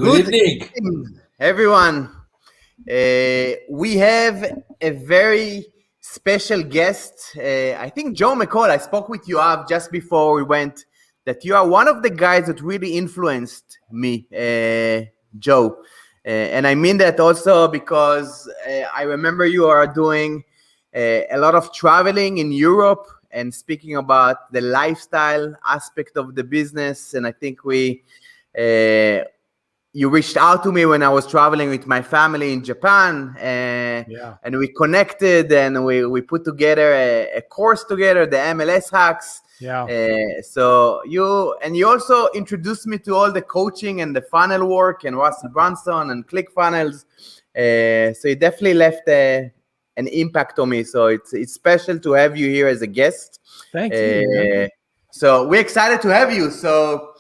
Good evening, everyone. We have a very special guest. I think Joe McCall. I spoke with you just before we went. That you are one of the guys that really influenced me, Joe. And I mean that also because I remember you are doing a lot of traveling in Europe and speaking about the lifestyle aspect of the business. And I think you reached out to me when I was traveling with my family in Japan, and we connected, and we put together a course together, the MLS hacks. So you also introduced me to all the coaching and the funnel work and Russell Brunson and ClickFunnels. So it definitely left an impact on me. So it's special to have you here as a guest. Thank you. So we're excited to have you. So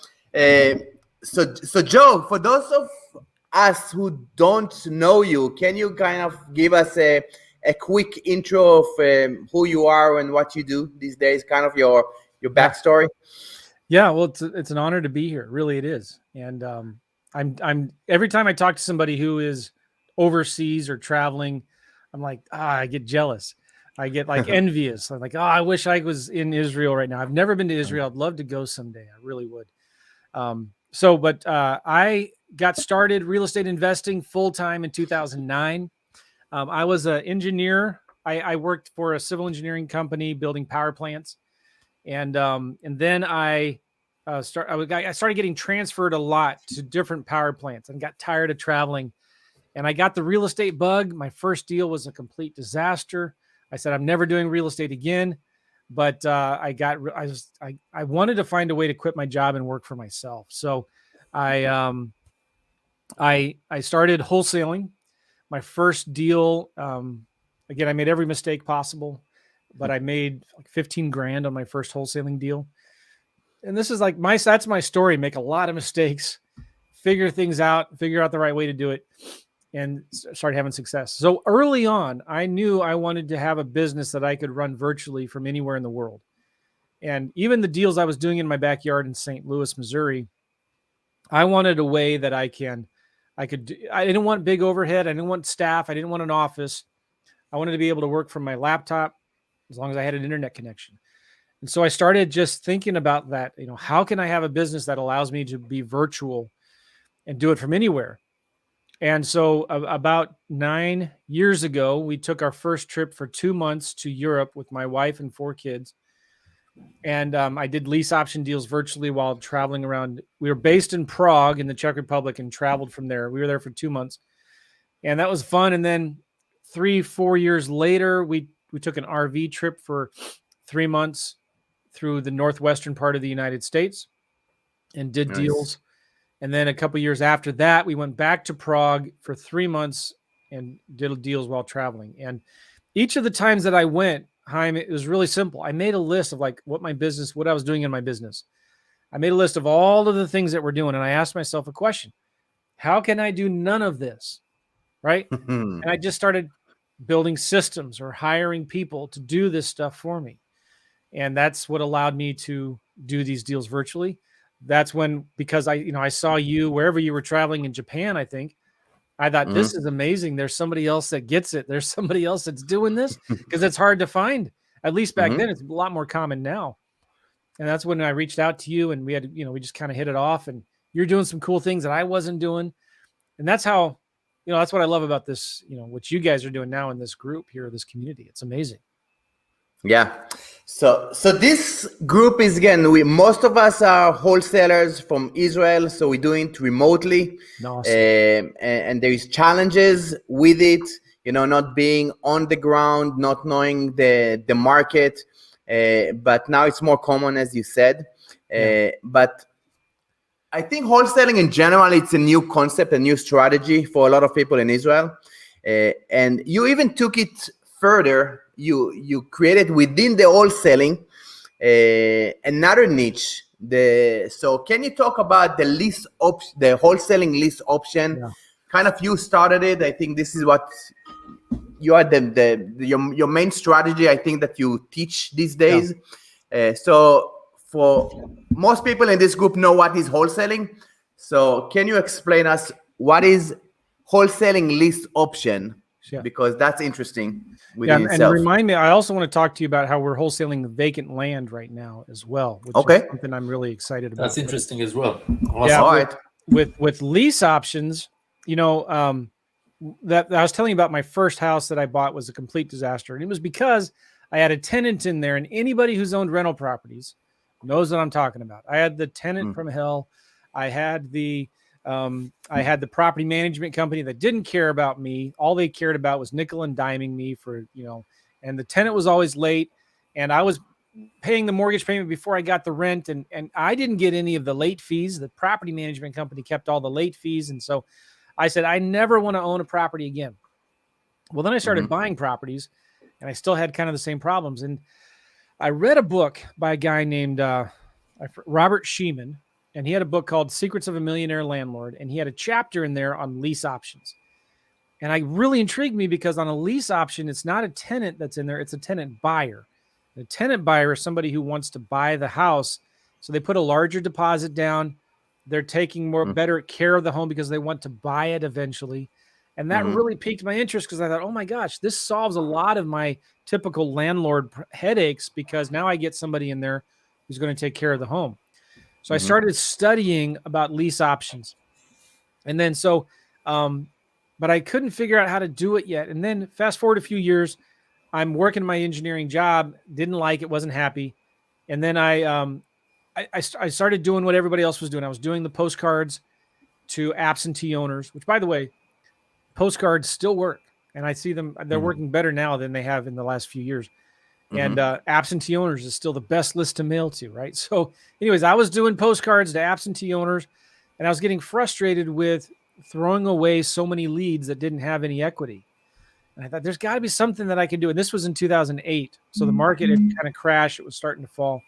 Joe, for those of us who don't know you, can you kind of give us a quick intro of who you are and what you do these days, kind of your backstory? Yeah, well, it's an honor to be here. Really, it is. And I'm every time I talk to somebody who is overseas or traveling, I'm like, I get jealous. I get like envious. I'm like, I wish I was in Israel right now. I've never been to Israel. I'd love to go someday. I really would. But I got started real estate investing full-time in 2009. I was an engineer. I worked for a civil engineering company building power plants. And then I started getting transferred a lot to different power plants and got tired of traveling. And I got the real estate bug. My first deal was a complete disaster. I said, I'm never doing real estate again. But I wanted to find a way to quit my job and work for myself. So I started wholesaling. My first deal, again, I made every mistake possible, but I made like 15 grand on my first wholesaling deal. And this is like that's my story. Make a lot of mistakes, figure things out, figure out the right way to do it, and start having success. So early on, I knew I wanted to have a business that I could run virtually from anywhere in the world. And even the deals I was doing in my backyard in St. Louis, Missouri, I wanted a way that I didn't want big overhead. I didn't want staff. I didn't want an office. I wanted to be able to work from my laptop as long as I had an internet connection. And so I started just thinking about that. How can I have a business that allows me to be virtual and do it from anywhere? And so about 9 years ago, we took our first trip for 2 months to Europe with my wife and 4 kids. And I did lease option deals virtually while traveling around. We were based in Prague in the Czech Republic and traveled from there. We were there for 2 months. And that was fun. And then 3-4 years later, we took an RV trip for 3 months through the northwestern part of the United States and did deals. And then a couple of years after that, we went back to Prague for 3 months and did deals while traveling. And each of the times that I went, Chaim, it was really simple. I made a list of like what I was doing in my business. I made a list of all of the things that we're doing. And I asked myself a question: how can I do none of this? Right. And I just started building systems or hiring people to do this stuff for me. And that's what allowed me to do these deals virtually. That's when, because I saw you wherever you were traveling in Japan, I think, I thought, this is amazing. There's somebody else that gets it. There's somebody else that's doing this, because it's hard to find. At least back then. It's a lot more common now. And that's when I reached out to you, and we had, we just kind of hit it off, and you're doing some cool things that I wasn't doing. And that's how, that's what I love about this, what you guys are doing now in this group here, this community. It's amazing. Yeah. So this group is, again, most of us are wholesalers from Israel, so we're doing it remotely. Awesome. And there is challenges with it, not being on the ground, not knowing the market. But now it's more common, as you said. But I think wholesaling in general, it's a new concept, a new strategy for a lot of people in Israel. And you even took it further. You created within the wholesaling another niche. So can you talk about the wholesaling lease option? Yeah. Kind of you started it. I think this is what you are your main strategy. I think that you teach these days. Yeah. So for most people in this group know what is wholesaling. So can you explain us what is wholesaling lease option? Yeah. Because that's interesting Yeah, within and itself. remind me, I also want to talk to you about how we're wholesaling vacant land right now as well, which Okay. is something I'm really excited about. That's interesting as well. Awesome. Yeah, All right. with lease options, you know, that I was telling you about, my first house that I bought was a complete disaster, and it was because I had a tenant in there, and anybody who's owned rental properties knows what I'm talking about. I had the tenant from hell. I had the property management company that didn't care about me. All they cared about was nickel and diming me for, you know, and the tenant was always late, and I was paying the mortgage payment before I got the rent, and I didn't get any of the late fees. The property management company kept all the late fees, and so I said, I never want to own a property again. Well, then I started buying properties, and I still had kind of the same problems. And I read a book by a guy named Robert Sheeman, and he had a book called Secrets of a Millionaire Landlord, and he had a chapter in there on lease options. And I really intrigued me because on a lease option, it's not a tenant that's in there, it's a tenant buyer. The tenant buyer is somebody who wants to buy the house. So they put a larger deposit down. They're taking better care of the home because they want to buy it eventually. And that really piqued my interest because I thought, oh my gosh, this solves a lot of my typical landlord headaches, because now I get somebody in there who's going to take care of the home. So I started studying about lease options. And then but I couldn't figure out how to do it yet. And then fast forward a few years, I'm working my engineering job, didn't like it, wasn't happy. And then I started doing what everybody else was doing. I was doing the postcards to absentee owners, which, by the way, postcards still work. And I see them, they're working better now than they have in the last few years. And absentee owners is still the best list to mail to, right? So anyways, I was doing postcards to absentee owners, and I was getting frustrated with throwing away so many leads that didn't have any equity. And I thought, there's got to be something that I can do. And this was in 2008. So the market had kind of crashed. It was starting to fall.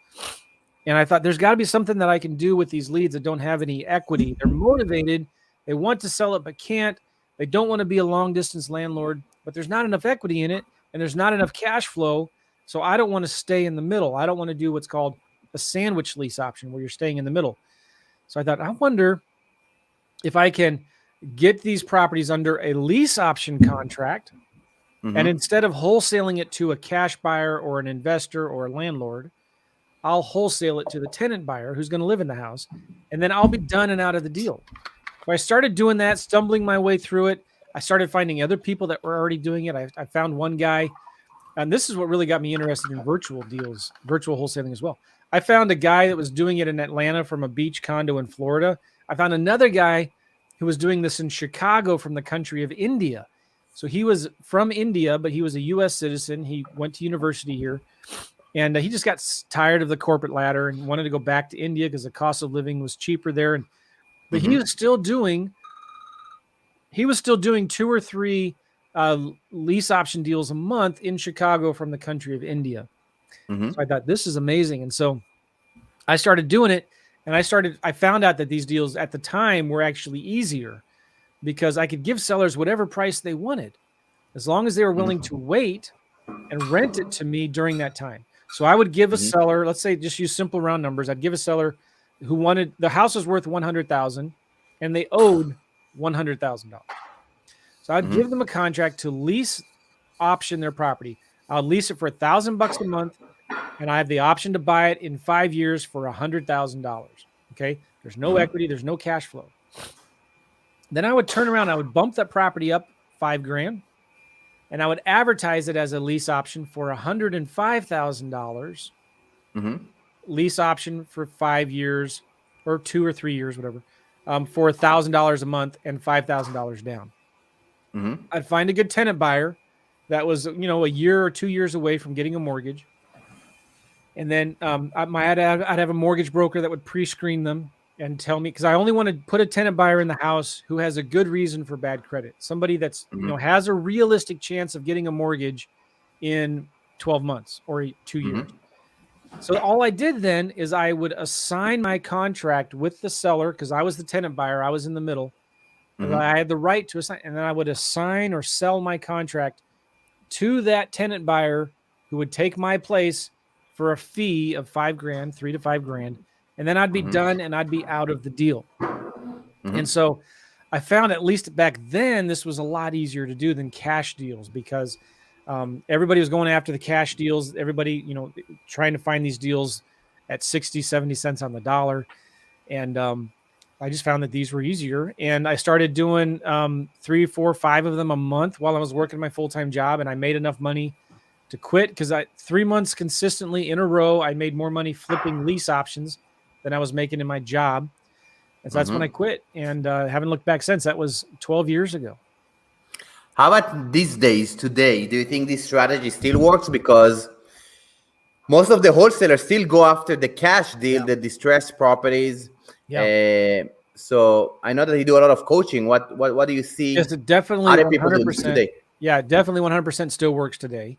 And I thought, there's got to be something that I can do with these leads that don't have any equity. They're motivated. They want to sell it, but can't. They don't want to be a long distance landlord, but there's not enough equity in it, and there's not enough cash flow. So I don't want to stay in the middle. I don't want to do what's called a sandwich lease option, where you're staying in the middle. So I thought, I wonder if I can get these properties under a lease option contract. And instead of wholesaling it to a cash buyer or an investor or a landlord, I'll wholesale it to the tenant buyer who's going to live in the house, and then I'll be done and out of the deal. So I started doing that, stumbling my way through it. I started finding other people that were already doing it. I found one guy, and this is what really got me interested in virtual deals, virtual wholesaling as well. I found a guy that was doing it in Atlanta from a beach condo in Florida. I found another guy who was doing this in Chicago from the country of India. So he was from India, but he was a U.S. citizen. He went to university here, and he just got tired of the corporate ladder and wanted to go back to India because the cost of living was cheaper there. But he was still doing 2 or 3 lease option deals a month in Chicago from the country of India. So I thought, this is amazing. And so I started doing it, and I found out that these deals at the time were actually easier, because I could give sellers whatever price they wanted, as long as they were willing to wait and rent it to me during that time. So I would give a seller, let's say, just use simple round numbers. I'd give a seller who wanted, the house was worth $100,000 and they owed $100,000. So I'd give them a contract to lease option their property. I'll lease it for $1,000 a month, and I have the option to buy it in 5 years for $100,000. Okay. There's no equity. There's no cash flow. Then I would turn around, I would bump that property up $5,000, and I would advertise it as a lease option for $105,000. Lease option for 5 years or 2 or 3 years, whatever, for $1,000 a month and $5,000 down. I'd find a good tenant buyer that was, a year or 2 years away from getting a mortgage. And then I'd have a mortgage broker that would pre-screen them and tell me, because I only want to put a tenant buyer in the house who has a good reason for bad credit. Somebody that's, has a realistic chance of getting a mortgage in 12 months or 2 years. So all I did then is I would assign my contract with the seller, because I was the tenant buyer. I was in the middle. And I had the right to assign, and then I would assign or sell my contract to that tenant buyer who would take my place for a fee of $5,000, $3,000 to $5,000. And then I'd be done and I'd be out of the deal. And so I found, at least back then, this was a lot easier to do than cash deals, because everybody was going after the cash deals. Everybody, trying to find these deals at 60, 70 cents on the dollar. And I just found that these were easier. And I started doing 3, 4, 5 of them a month while I was working my full-time job. And I made enough money to quit, because 3 months consistently in a row, I made more money flipping lease options than I was making in my job. And so that's when I quit, and haven't looked back since. That was 12 years ago. How about these days, today? Do you think this strategy still works? Because most of the wholesalers still go after the cash deal, the distressed properties. Yeah. So I know that you do a lot of coaching. What do you see? Yes, it definitely other people do 100%. today? Yeah, definitely 100% still works today.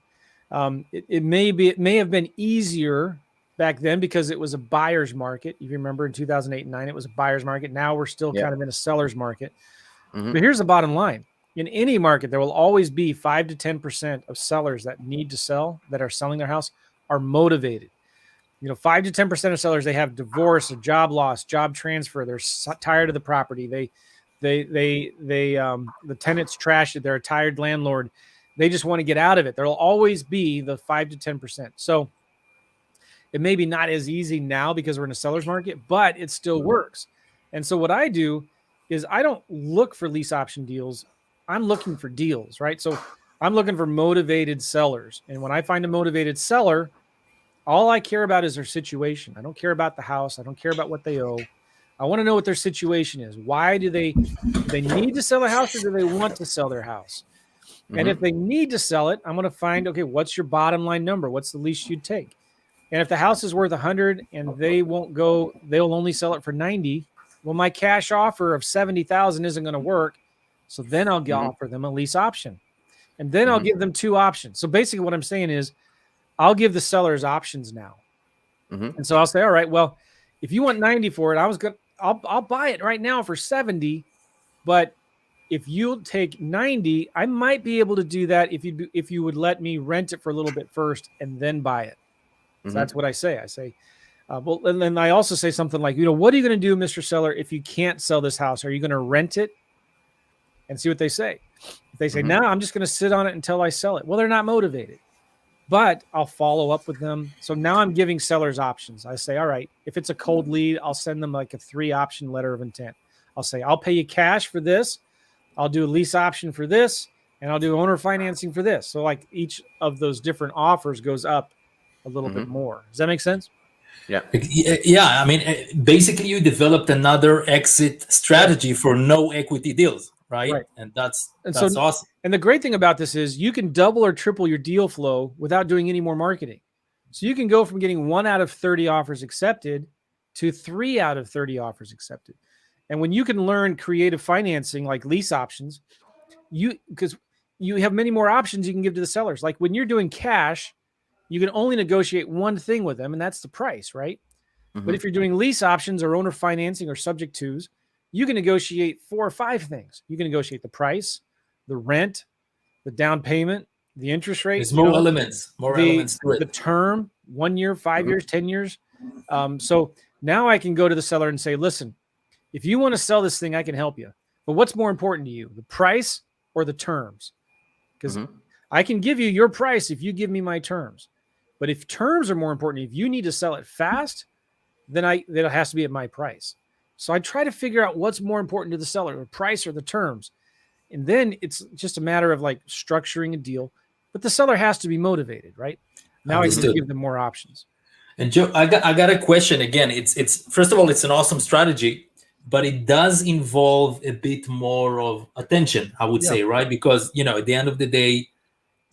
It may have been easier back then because it was a buyer's market. If you remember, in 2008 and 9, it was a buyer's market. Now we're still kind of in a seller's market. But here's the bottom line. In any market, there will always be 5 to 10% of sellers that need to sell, that are selling their house, are motivated. 5 to 10% of sellers, they have divorce, a job loss, job transfer. They're tired of the property. The tenant's trashed it. They're a tired landlord. They just want to get out of it. There'll always be the 5 to 10%. So it may be not as easy now because we're in a seller's market, but it still works. And so what I do is I don't look for lease option deals. I'm looking for deals, right? So I'm looking for motivated sellers. And when I find a motivated seller, all I care about is their situation. I don't care about the house. I don't care about what they owe. I want to know what their situation is. Why do they need to sell a house, or do they want to sell their house? And if they need to sell it, I'm going to find, okay, what's your bottom line number? What's the least you'd take? And if the house is worth 100 and they'll only sell it for 90, well, my cash offer of 70,000 isn't going to work. So then I'll offer them a lease option, and then I'll give them 2 options. So basically what I'm saying is I'll give the sellers options now. And so I'll say, all right, well, if you want 90 for it, I'll buy it right now for 70, but if you'll take 90, I might be able to do that if you would let me rent it for a little bit first and then buy it. So that's what I say. I say, well, and then I also say something like, what are you going to do, Mr. Seller, if you can't sell this house? Are you going to rent it? And see what they say. If they say, no, I'm just going to sit on it until I sell it. Well, they're not motivated, but I'll follow up with them. So now I'm giving sellers options. I say, all right, if it's a cold lead, I'll send them like a 3-option letter of intent. I'll say, I'll pay you cash for this. I'll do a lease option for this, and I'll do owner financing for this. So like each of those different offers goes up a little bit more. Does that make sense? Yeah. I mean, basically you developed another exit strategy for no equity deals, right? And that's awesome. And the great thing about this is you can double or triple your deal flow without doing any more marketing. So you can go from getting 1 out of 30 offers accepted to 3 out of 30 offers accepted. And when you can learn creative financing like lease options, because you have many more options you can give to the sellers. Like when you're doing cash, you can only negotiate one thing with them, and that's the price, right? But if you're doing lease options or owner financing or subject twos, you can negotiate 4 or 5 things. You can negotiate the price, the rent, the down payment, the interest rate. There's more elements to it. The term, 1 year, 5 years, 10 years. So now I can go to the seller and say, listen, if you want to sell this thing, I can help you. But what's more important to you, the price or the terms? Because I can give you your price if you give me my terms. But if terms are more important, if you need to sell it fast, then it has to be at my price. So I try to figure out what's more important to the seller, the price or the terms. And then it's just a matter of like structuring a deal. But the seller has to be motivated, right? Now I can give them more options. And Joe, I got a question again. It's first of all, it's an awesome strategy, but it does involve a bit more of attention, I would say, right? Because at the end of the day,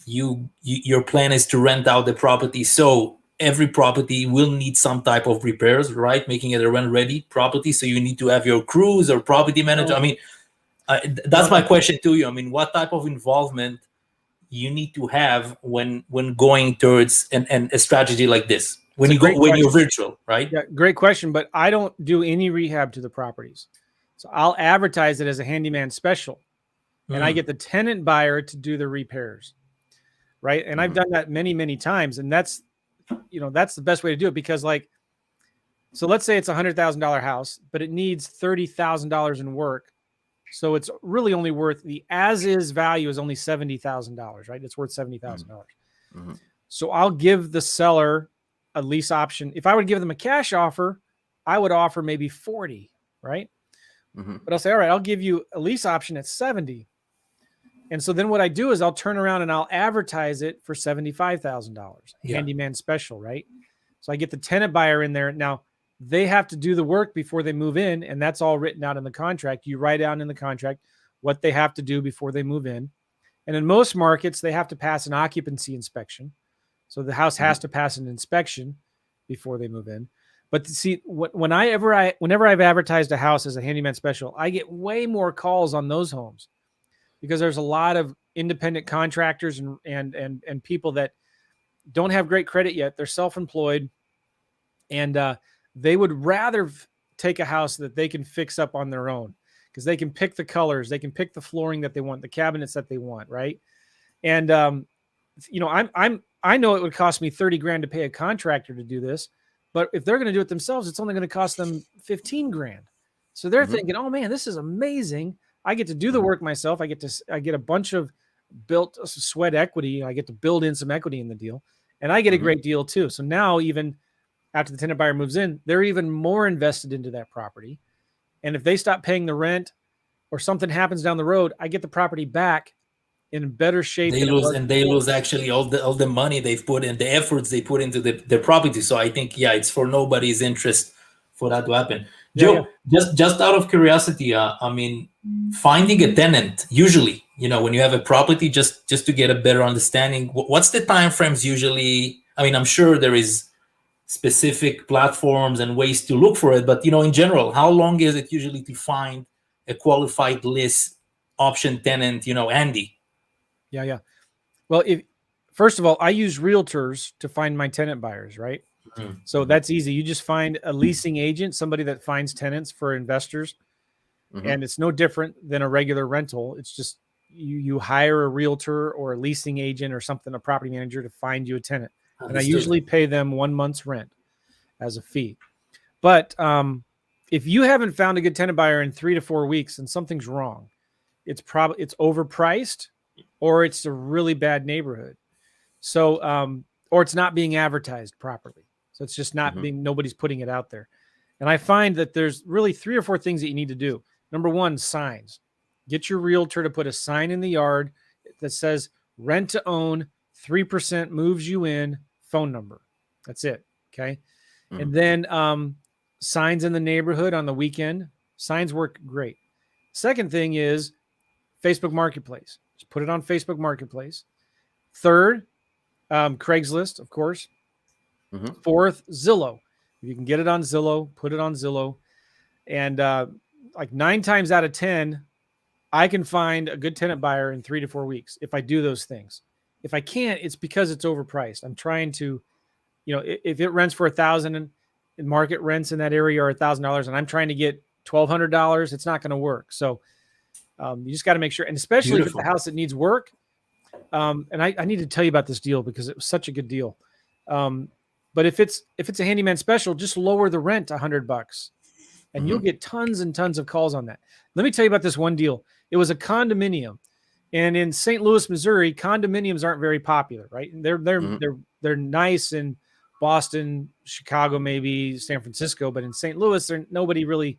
your plan is to rent out the property, so every property will need some type of repairs, right? Making it a rent-ready property, so you need to have your crews or property manager. I mean, that's my question to you. I mean, what type of involvement you need to have when going towards a strategy like this? When you're virtual, right? Yeah, great question. But I don't do any rehab to the properties, so I'll advertise it as a handyman special, and I get the tenant buyer to do the repairs. Right. And I've done that many, many times. And that's the best way to do it, because like So let's say it's $100,000 house, but it needs $30,000 in work. So it's really only worth the as is value is only $70,000, right? It's worth $70,000. Mm-hmm. So I'll give the seller a lease option. If I would give them a cash offer, I would offer maybe 40, right? Mm-hmm. But I'll say, all right, I'll give you a lease option at 70. And so then what I do is I'll turn around and I'll advertise it for $75,000, handyman special, right? So I get the tenant buyer in there. Now they have to do the work before they move in, and that's all written out in the contract. You write down in the contract what they have to do before they move in. And in most markets, they have to pass an occupancy inspection. So the house has to pass an inspection before they move in. But see, whenever I've advertised a house as a handyman special, I get way more calls on those homes because there's a lot of independent contractors and people that don't have great credit yet. They're self-employed, and they would rather take a house that they can fix up on their own because they can pick the colors, they can pick the flooring that they want, the cabinets that they want, right? And I know it would cost me 30 grand to pay a contractor to do this, but if they're going to do it themselves, it's only going to cost them 15 grand. So they're thinking, oh man, this is amazing. I get to do the work myself. I get a bunch of built sweat equity. I get to build in some equity in the deal, and I get a great deal too. So now even after the tenant buyer moves in, they're even more invested into that property. And if they stop paying the rent or something happens down the road, I get the property back in better shape. They lose actually all the money they've put in, the efforts they put into the property. So I think, it's for nobody's interest for that to happen. Joe, just out of curiosity, I mean, finding a tenant, usually, when you have a property, just to get a better understanding, what's the time frames usually? I mean, I'm sure there is specific platforms and ways to look for it, but in general, how long is it usually to find a qualified list option tenant, Andy? Yeah. Well, first of all, I use realtors to find my tenant buyers, right? Mm-hmm. So that's easy. You just find a leasing agent, somebody that finds tenants for investors. And it's no different than a regular rental. It's just you hire a realtor or a leasing agent or something, a property manager to find you a tenant. And I usually pay them 1 month's rent as a fee. But if you haven't found a good tenant buyer in 3 to 4 weeks, then something's wrong. It's overpriced, or it's a really bad neighborhood. So, or it's not being advertised properly. So it's just not nobody's putting it out there. And I find that there's really 3 or 4 things that you need to do. Number one, signs. Get your realtor to put a sign in the yard that says rent to own, 3% moves you in, phone number. That's it. Okay. And then signs in the neighborhood on the weekend. Signs work great. Second thing is Facebook Marketplace. Just put it on Facebook Marketplace. Third, Craigslist, of course. Fourth, Zillow. If you can get it on Zillow, put it on Zillow. And like 9 times out of 10, I can find a good tenant buyer in 3 to 4 weeks if I do those things. If I can't, it's because it's overpriced. I'm trying to, if it rents for $1,000 and market rents in that area are $1,000, and I'm trying to get $1,200, it's not going to work. So you just got to make sure, and especially if it's a house that needs work. And I need to tell you about this deal because it was such a good deal. But if it's a handyman special, just lower the rent $100, and you'll get tons and tons of calls on that. Let me tell you about this one deal. It was a condominium. And in St. Louis, Missouri, condominiums aren't very popular, right? And they're nice in Boston, Chicago, maybe San Francisco, but in St. Louis, nobody really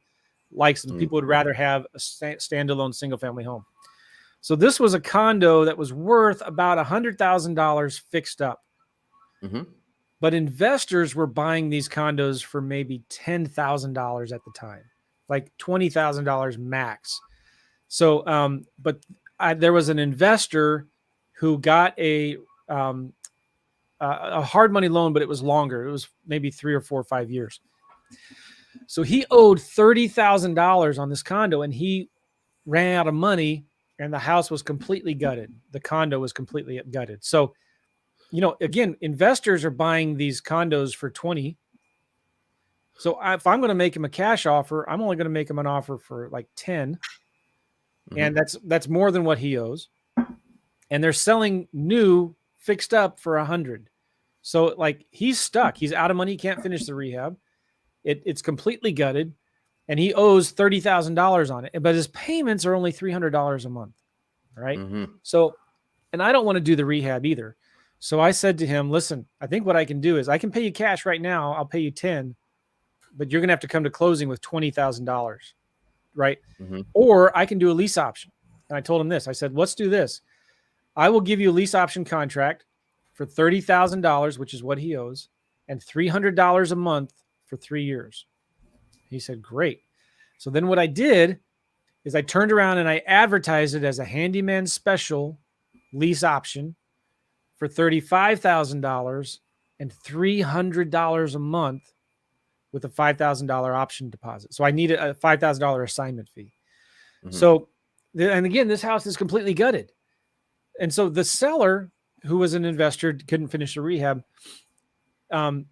likes them. People would rather have a standalone single-family home. So this was a condo that was worth about $100,000 fixed up. But investors were buying these condos for maybe $10,000 at the time, like $20,000 max. So, there was an investor who got a hard money loan, but it was longer. It was maybe 3 or 4 or 5 years. So he owed $30,000 on this condo, and he ran out of money, and the house was completely gutted. The condo was completely gutted. So, again, investors are buying these condos for 20. So if I'm going to make him a cash offer, I'm only going to make him an offer for like 10. And that's more than what he owes. And they're selling new fixed up for 100. So like he's stuck. He's out of money. He can't finish the rehab. It's completely gutted, and he owes $30,000 on it, but his payments are only $300 a month, right? Mm-hmm. So, and I don't want to do the rehab either. So I said to him, listen, I think what I can do is I can pay you cash right now. I'll pay you 10, but you're going to have to come to closing with $20,000, right? Mm-hmm. Or I can do a lease option. And I told him this. I said, let's do this. I will give you a lease option contract for $30,000, which is what he owes, and $300 a month for 3 years. He said, great. So then what I did is I turned around and I advertised it as a handyman special lease option for $35,000 and $300 a month with a $5,000 option deposit. So I needed a $5,000 assignment fee. Mm-hmm. So, and again, this house is completely gutted. And so the seller, who was an investor, couldn't finish the rehab.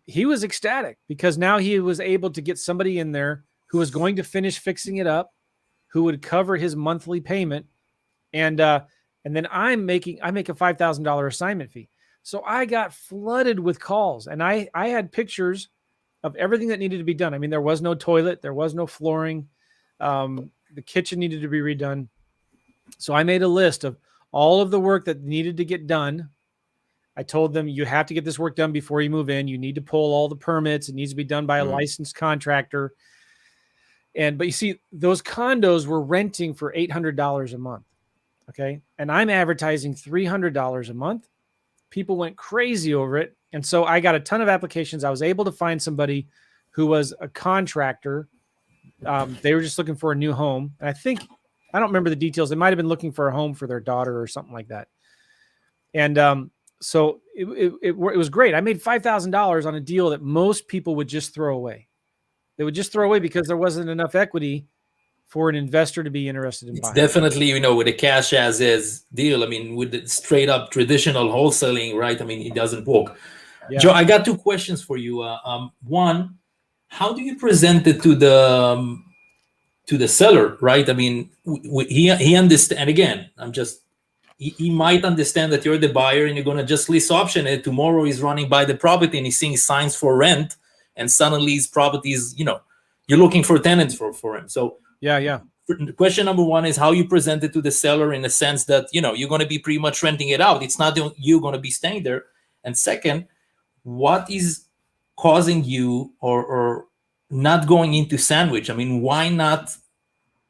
He was ecstatic because now he was able to get somebody in there who was going to finish fixing it up, who would cover his monthly payment. And then I make a $5,000 assignment fee. So I got flooded with calls, and I had pictures of everything that needed to be done. I mean, there was no toilet, there was no flooring. The kitchen needed to be redone. So I made a list of all of the work that needed to get done. I told them, you have to get this work done before you move in. You need to pull all the permits. It needs to be done by a licensed contractor. But you see, those condos were renting for $800 a month. Okay. And I'm advertising $300 a month. People went crazy over it. And so I got a ton of applications. I was able to find somebody who was a contractor. They were just looking for a new home. And I don't remember the details. They might've been looking for a home for their daughter or something like that. And so it was great. I made $5,000 on a deal that most people would just throw away. They would just throw away because there wasn't enough equity for an investor to be interested in buying. It's definitely, with a cash as is deal. I mean, with the straight up traditional wholesaling, right? I mean, it doesn't work. Yeah. Joe, I got two questions for you. One, how do you present it to the seller, right? I mean, he understand. And again, he might understand that you're the buyer and you're going to just lease option it. Tomorrow he's running by the property and he's seeing signs for rent, and suddenly his property is, you're looking for tenants for him. So yeah. Question number one is how you present it to the seller in the sense that, you're going to be pretty much renting it out. It's not you going to be staying there. And second, what is causing you or not going into sandwich? I mean, why not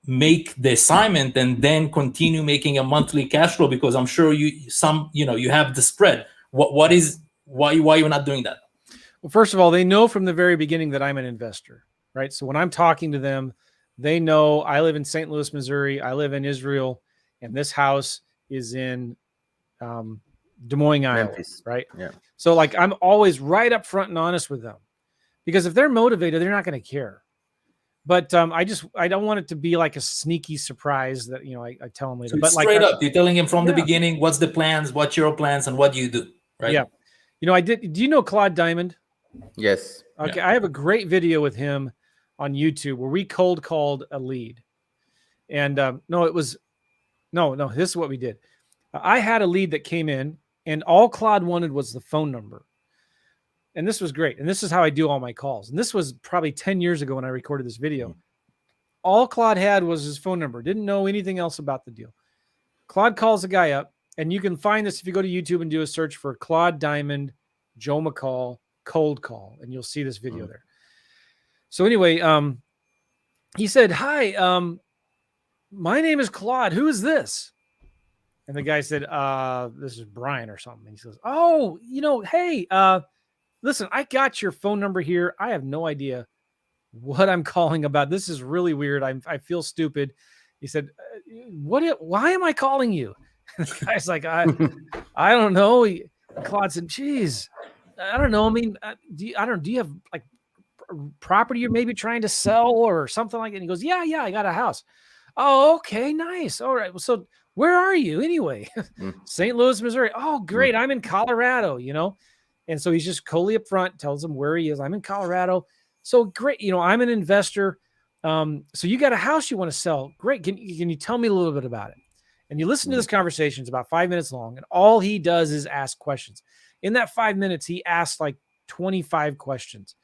make the assignment and then continue making a monthly cash flow? Because I'm sure you have the spread. Why you're not doing that? Well, first of all, they know from the very beginning that I'm an investor, right? So when I'm talking to them, they know I live in St. Louis, Missouri. I live in Israel, and this house is in Des Moines, Iowa, Memphis. Right? Yeah. So I'm always right up front and honest with them, because if they're motivated, they're not going to care. But I don't want it to be like a sneaky surprise that I tell them later. So but straight up, you're telling him from the beginning what's the plans, what's your plans, and what do you do, right? Yeah. I did. Do you know Claude Diamond? Yes. Okay, yeah. I have a great video with him on YouTube where we cold called a lead. And this is what we did. I had a lead that came in, and all Claude wanted was the phone number. And this was great. And this is how I do all my calls. And this was probably 10 years ago when I recorded this video. All Claude had was his phone number. Didn't know anything else about the deal. Claude calls the guy up, and you can find this if you go to YouTube and do a search for Claude Diamond, Joe McCall, cold call, and you'll see this video there. So anyway, he said, "Hi, my name is Claude. Who is this?" And the guy said, "This is Brian or something." And he says, "Oh, hey, listen, I got your phone number here. I have no idea what I'm calling about. This is really weird. I feel stupid." He said, "Why am I calling you?" And the guy's like, I don't know. Claude said, "Geez, I don't know. I mean, do you have like property you're maybe trying to sell or something like that?" And he goes, yeah, I got a house. "Oh, okay, nice. All right. Well, so where are you anyway?" "St. Louis, Missouri." "Oh, great. I'm in Colorado, And so he's just coldly up front, tells him where he is. "I'm in Colorado." "So great. I'm an investor. So you got a house you want to sell. Great. Can you tell me a little bit about it?" And you listen to this conversation. It's about 5 minutes long. And all he does is ask questions. In that 5 minutes, he asked like 25 questions.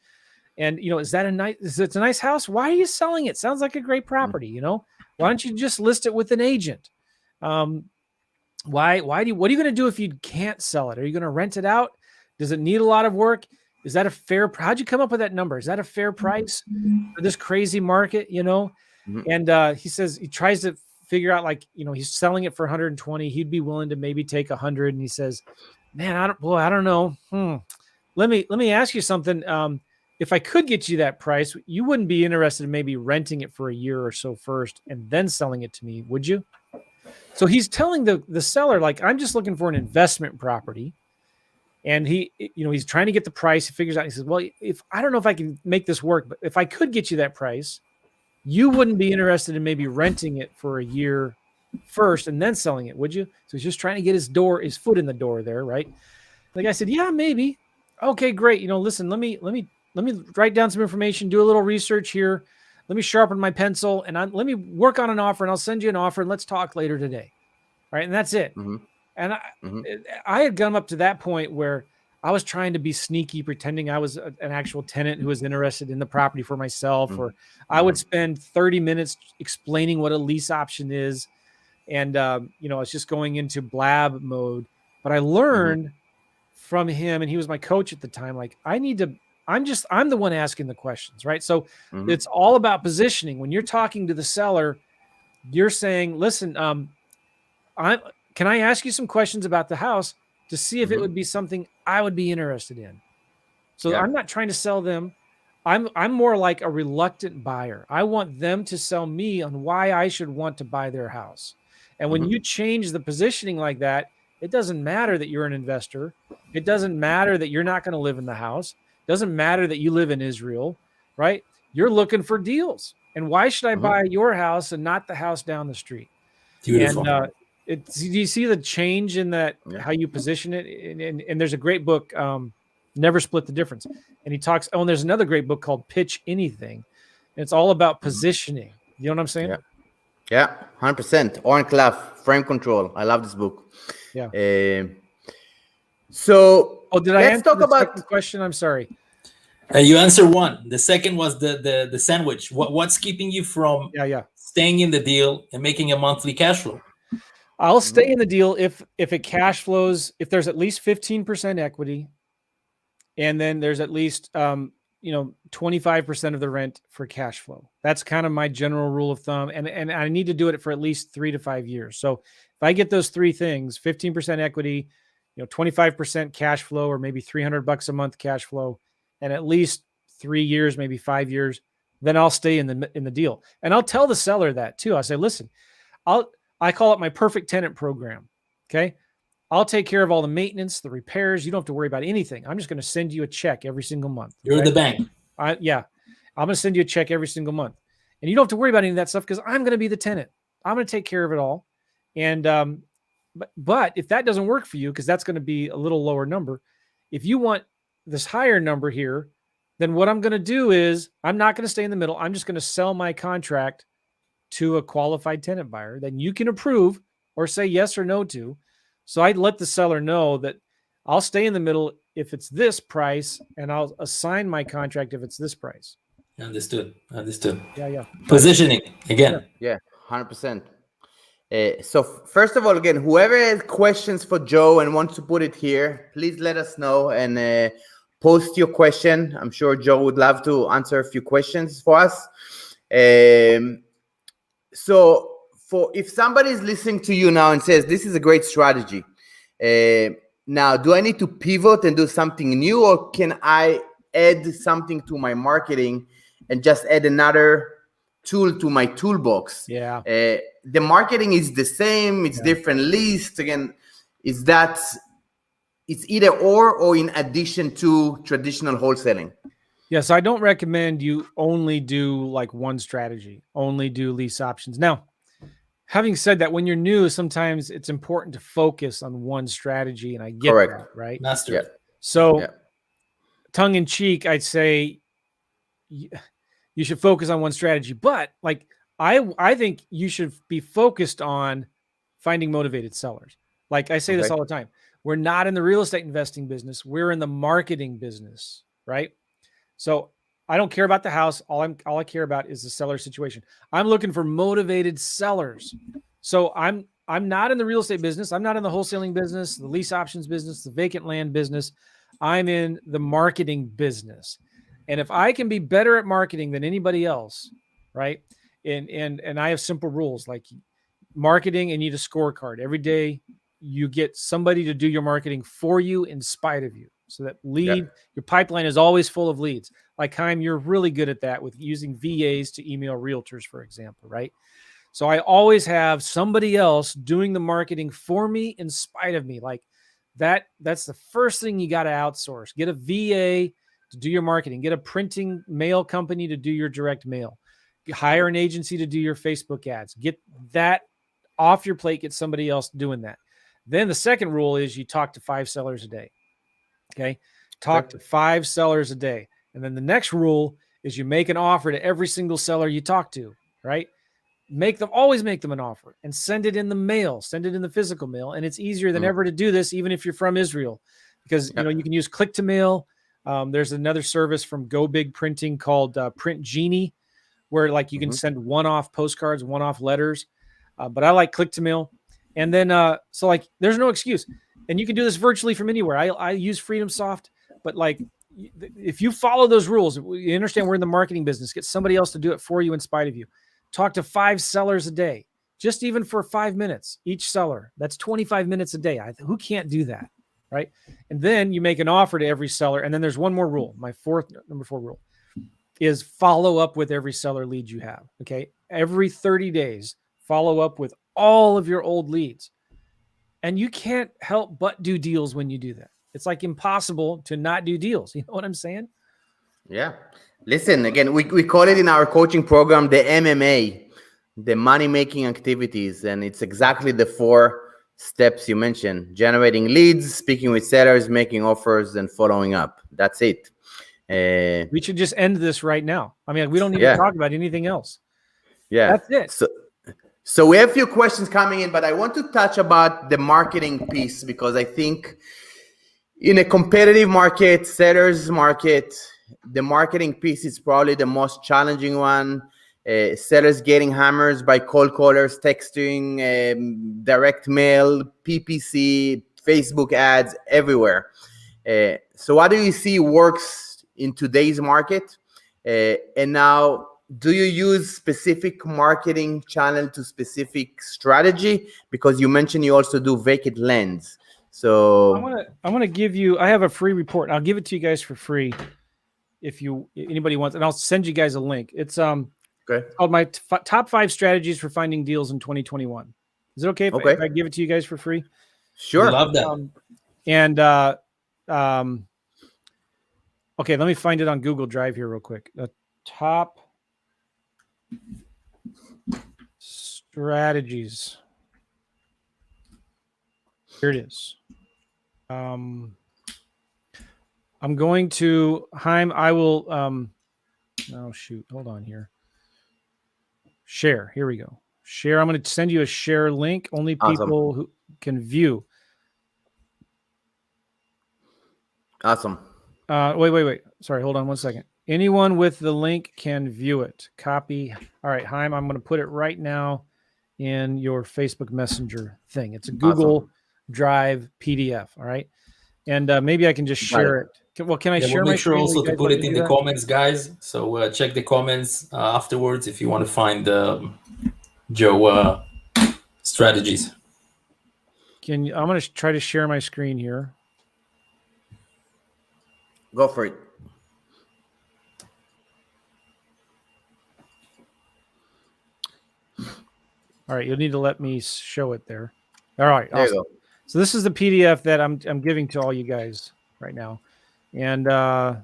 And, it's a nice house. Why are you selling it? Sounds like a great property. Why don't you just list it with an agent? What are you going to do if you can't sell it? Are you going to rent it out? Does it need a lot of work? Is that a fair? How'd you come up with that number? Is that a fair price for this crazy market? And he says he tries to figure out, like, he's selling it for 120. He'd be willing to maybe take 100. And he says, man, I don't know. Let me ask you something. If I could get you that price, you wouldn't be interested in maybe renting it for a year or so first and then selling it to me, would you? So he's telling the seller, like, I'm just looking for an investment property. And he's trying to get the price. He figures out, he says, well, I don't know if I can make this work, but if I could get you that price, you wouldn't be interested in maybe renting it for a year first and then selling it, would you? So he's just trying to get his foot in the door there, right? The guy said, yeah, maybe. Okay, great. Listen, let me write down some information, do a little research here. Let me sharpen my pencil, and let me work on an offer, and I'll send you an offer, and let's talk later today. Right. And that's it. Mm-hmm. And I had gone up to that point where I was trying to be sneaky, pretending I was an actual tenant who was interested in the property for myself, or I would spend 30 minutes explaining what a lease option is. And, it's just going into blab mode. But I learned from him, and he was my coach at the time, like, I'm the one asking the questions, right? So it's all about positioning. When you're talking to the seller, you're saying, listen, can I ask you some questions about the house to see if it would be something I would be interested in? So I'm not trying to sell them. I'm more like a reluctant buyer. I want them to sell me on why I should want to buy their house. And when you change the positioning like that, it doesn't matter that you're an investor. It doesn't matter that you're not going to live in the house. It doesn't matter that you live in Israel, right? You're looking for deals. And why should I buy your house and not the house down the street? Beautiful. And do you see the change in that, how you position it? And there's a great book, Never Split the Difference. And he talks, and there's another great book called Pitch Anything. And it's all about positioning. You know what I'm saying? Yeah, 100%. Oren Clough, Frame Control. I love this book. Yeah. Did I answer the second question? I'm sorry. You answer one. The second was the sandwich. What's keeping you from staying in the deal and making a monthly cash flow? I'll stay in the deal if it cash flows, if there's at least 15% equity, and then there's at least 25% of the rent for cash flow. That's kind of my general rule of thumb. And I need to do it for at least 3 to 5 years. So if I get those three things, 15% equity, 25% cash flow, or maybe $300 a month cash flow, and at least 3 years, maybe 5 years, then I'll stay in the deal. And I'll tell the seller that too. I'll say, listen, I call it my perfect tenant program. Okay. I'll take care of all the maintenance, the repairs. You don't have to worry about anything. I'm just going to send you a check every single month. You're the bank. I'm going to send you a check every single month, and you don't have to worry about any of that stuff because I'm going to be the tenant. I'm going to take care of it all. And, but if that doesn't work for you, because that's going to be a little lower number, if you want this higher number here, then what I'm going to do is I'm not going to stay in the middle. I'm just going to sell my contract to a qualified tenant buyer. Then you can approve or say yes or no to. So I let the seller know that I'll stay in the middle if it's this price, and I'll assign my contract if it's this price. Understood. Yeah. Positioning again. Yeah, 100%. So first of all, again, whoever has questions for Joe and wants to put it here, please let us know and post your question. I'm sure Joe would love to answer a few questions for us. So if somebody is listening to you now and says, this is a great strategy, now, do I need to pivot and do something new, or can I add something to my marketing and just add another tool to my toolbox? Yeah. The marketing is the same. It's different lists. Again, it's either or in addition to traditional wholesaling. Yes, I don't recommend you only do like one strategy, only do lease options. Now, having said that, when you're new, sometimes it's important to focus on one strategy, and I get that, right? Master it. So, tongue in cheek, I'd say you should focus on one strategy, but like I think you should be focused on finding motivated sellers. Like I say this all the time. We're not in the real estate investing business. We're in the marketing business, right? So I don't care about the house. All I care about is the seller situation. I'm looking for motivated sellers. So I'm not in the real estate business. I'm not in the wholesaling business, the lease options business, the vacant land business. I'm in the marketing business. And if I can be better at marketing than anybody else, right? And I have simple rules like marketing, and you need a scorecard. Every day you get somebody to do your marketing for you in spite of you. So that your pipeline is always full of leads. Like Chaim, you're really good at that with using VAs to email realtors, for example, right? So I always have somebody else doing the marketing for me in spite of me. Like that's the first thing you got to outsource. Get a VA to do your marketing. Get a printing mail company to do your direct mail. Hire an agency to do your Facebook ads. Get that off your plate. Get somebody else doing that. Then the second rule is you talk to 5 sellers a day. Okay. Talk to 5 sellers a day. And then the next rule is you make an offer to every single seller you talk to, right? Always make them an offer and send it in the mail, send it in the physical mail. And it's easier than ever to do this, even if you're from Israel, because you can use click to mail. There's another service from Go Big Printing called Print Genie, where like you can send one-off postcards, one-off letters. But I like click to mail. And then, so like, there's no excuse. And you can do this virtually from anywhere. I use FreedomSoft, but like, if you follow those rules, you understand we're in the marketing business, get somebody else to do it for you in spite of you. Talk to 5 sellers a day, just even for 5 minutes each seller. That's 25 minutes a day. Who can't do that, right? And then you make an offer to every seller. And then there's one more rule. My number 4 rule is follow up with every seller lead you have. Okay. Every 30 days, follow up with all of your old leads. And you can't help but do deals when you do that. It's like impossible to not do deals. You know what I'm saying? Yeah. Listen, again, we call it in our coaching program, the MMA, the money-making activities. And it's exactly the 4 steps you mentioned: generating leads, speaking with sellers, making offers, and following up. That's it. We should just end this right now. I mean, we don't need to talk about anything else. Yeah. That's it. So we have a few questions coming in, but I want to touch about the marketing piece, because I think in a competitive market, sellers market, the marketing piece is probably the most challenging one. Sellers getting hammered by cold callers, texting, direct mail, PPC, Facebook ads, everywhere. So what do you see works in today's market? And now, do you use specific marketing channel to specific strategy? Because you mentioned you also do vacant lands. So I'm gonna give you. I have a free report. I'll give it to you guys for free if anybody wants, and I'll send you guys a link. It's called my top 5 strategies for finding deals in 2021. Is it okay if I give it to you guys for free? Sure. Love that. Okay, let me find it on Google Drive here real quick. The top strategies. Here it is. I'm going to Chaim. I will. Oh shoot! Hold on here. Share. Here we go. Share. I'm going to send you a share link. Only people who can view. Awesome. Wait. Sorry. Hold on one second. Anyone with the link can view it. Copy. All right, Chaim. I'm going to put it right now in your Facebook Messenger thing. It's a Google Drive PDF. All right. And maybe I can just share it. Well, can I share we'll my make sure screen? also to put it in the comments, guys. So check the comments afterwards if you want to find Joe strategies. I'm going to try to share my screen here. Go for it. All right, you'll need to let me show it there. All right, there you go. So this is the PDF that I'm giving to all you guys right now, and let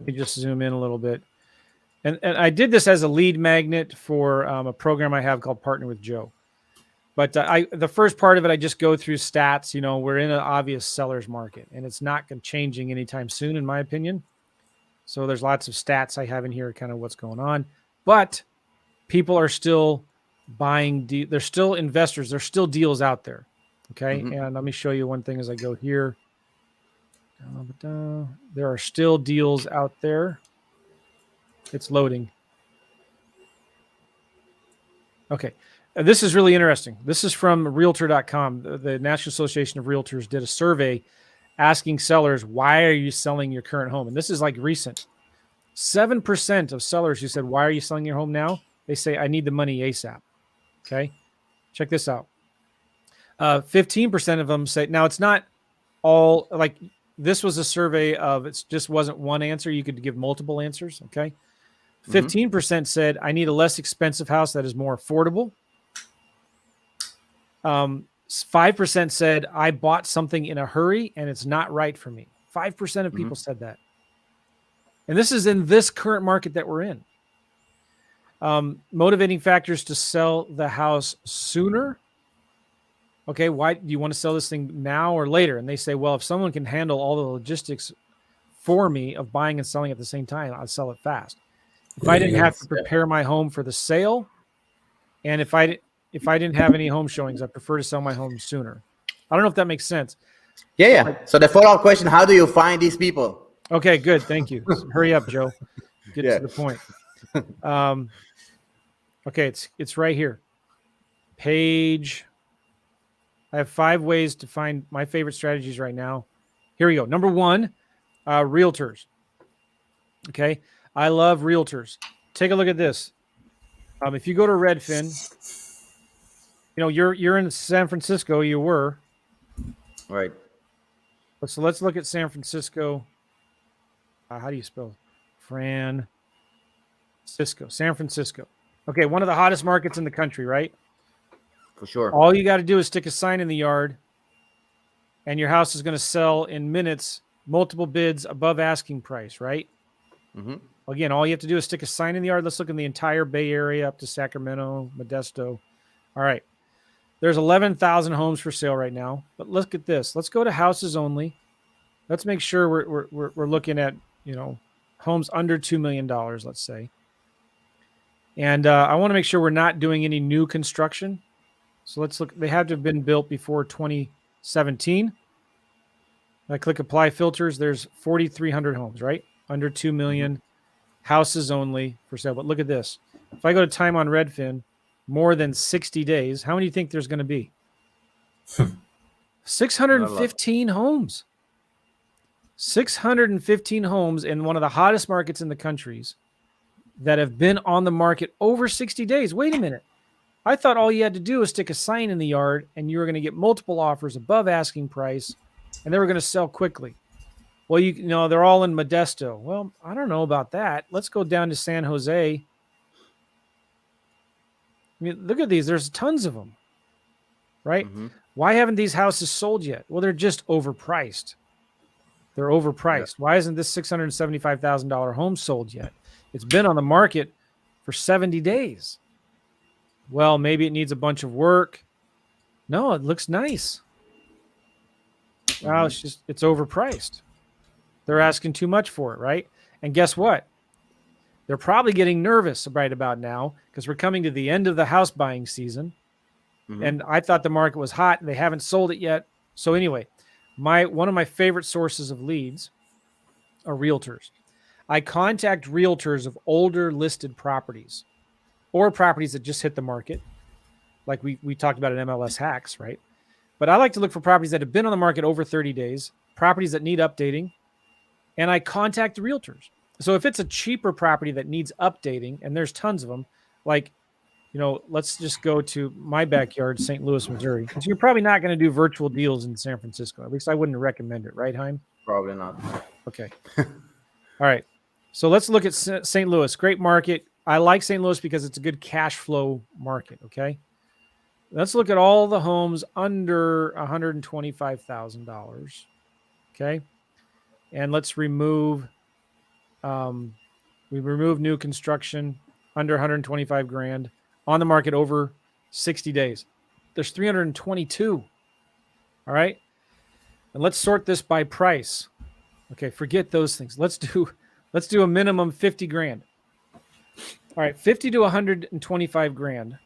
me just zoom in a little bit. And I did this as a lead magnet for a program I have called Partner with Joe. But the first part of it, I just go through stats. You know, we're in an obvious seller's market, and it's not changing anytime soon, in my opinion. So there's lots of stats I have in here, kind of what's going on. But people are still buying. There's still investors. There's still deals out there. Okay, and let me show you one thing as I go here. There are still deals out there. It's loading. Okay. This is really interesting. This is from Realtor.com. The National Association of Realtors did a survey asking sellers, why are you selling your current home? And this is like recent. 7% of sellers who said, why are you selling your home now? They say, I need the money ASAP. Okay. Check this out. 15% of them say, now it's not all like this was a survey of, it just wasn't one answer. You could give multiple answers. Okay. 15% said, I need a less expensive house that is more affordable. 5% said, I bought something in a hurry and it's not right for me. 5% of people said that. And this is in this current market that we're in. Motivating factors to sell the house sooner. Okay, why do you want to sell this thing now or later? And they say, well, if someone can handle all the logistics for me of buying and selling at the same time, I'll sell it fast. If I didn't have to prepare my home for the sale, and if I didn't have any home showings, I prefer to sell my home sooner. I don't know if that makes sense. Yeah. So the follow-up question, how do you find these people? Okay, good. Thank you. Hurry up, Joe. Get to the point. Okay, it's right here. Page. I have 5 ways to find my favorite strategies right now. Here we go. Number 1, realtors. Okay, I love realtors. Take a look at this. If you go to Redfin, you're in San Francisco. You were. Right. So let's look at San Francisco. How do you spell San Francisco. Okay, one of the hottest markets in the country, right? For sure. All you got to do is stick a sign in the yard, and your house is going to sell in minutes, multiple bids above asking price, right? Again, all you have to do is stick a sign in the yard. Let's look in the entire Bay Area up to Sacramento, Modesto. All right. There's 11,000 homes for sale right now. But look at this. Let's go to houses only. Let's make sure we're looking at, homes under $2 million, let's say. And I want to make sure we're not doing any new construction. So let's look. They have to have been built before 2017. I click apply filters. There's 4,300 homes, right? Under 2 million, houses only for sale. But look at this. If I go to time on Redfin, more than 60 days, how many do you think there's going to be? 615 homes. 615 homes in one of the hottest markets in the countries that have been on the market over 60 days. Wait a minute. I thought all you had to do was stick a sign in the yard and you were going to get multiple offers above asking price and they were going to sell quickly. Well, they're all in Modesto. Well, I don't know about that. Let's go down to San Jose. I mean, look at these. There's tons of them, right? Why haven't these houses sold yet? Well, they're just overpriced. They're overpriced. Yeah. Why isn't this $675,000 home sold yet? It's been on the market for 70 days. Well, maybe it needs a bunch of work. No, it looks nice. Well, it's overpriced. They're asking too much for it, right? And guess what? They're probably getting nervous right about now because we're coming to the end of the house buying season. And I thought the market was hot and they haven't sold it yet. So anyway, one of my favorite sources of leads are realtors. I contact realtors of older listed properties or properties that just hit the market. Like we talked about in MLS hacks, right? But I like to look for properties that have been on the market over 30 days, properties that need updating, and I contact the realtors. So if it's a cheaper property that needs updating, and there's tons of them, like, let's just go to my backyard, St. Louis, Missouri. Because you're probably not going to do virtual deals in San Francisco. At least I wouldn't recommend it, right, Haim? Probably not. Okay. All right. So let's look at St. Louis. Great market. I like St. Louis because it's a good cash flow market, okay? Let's look at all the homes under $125,000, okay? And let's remove, we remove new construction under 125 grand on the market over 60 days. There's 322, all right? And let's sort this by price. Okay, forget those things. Let's do a minimum 50 grand. All right, 50 to 125 grand.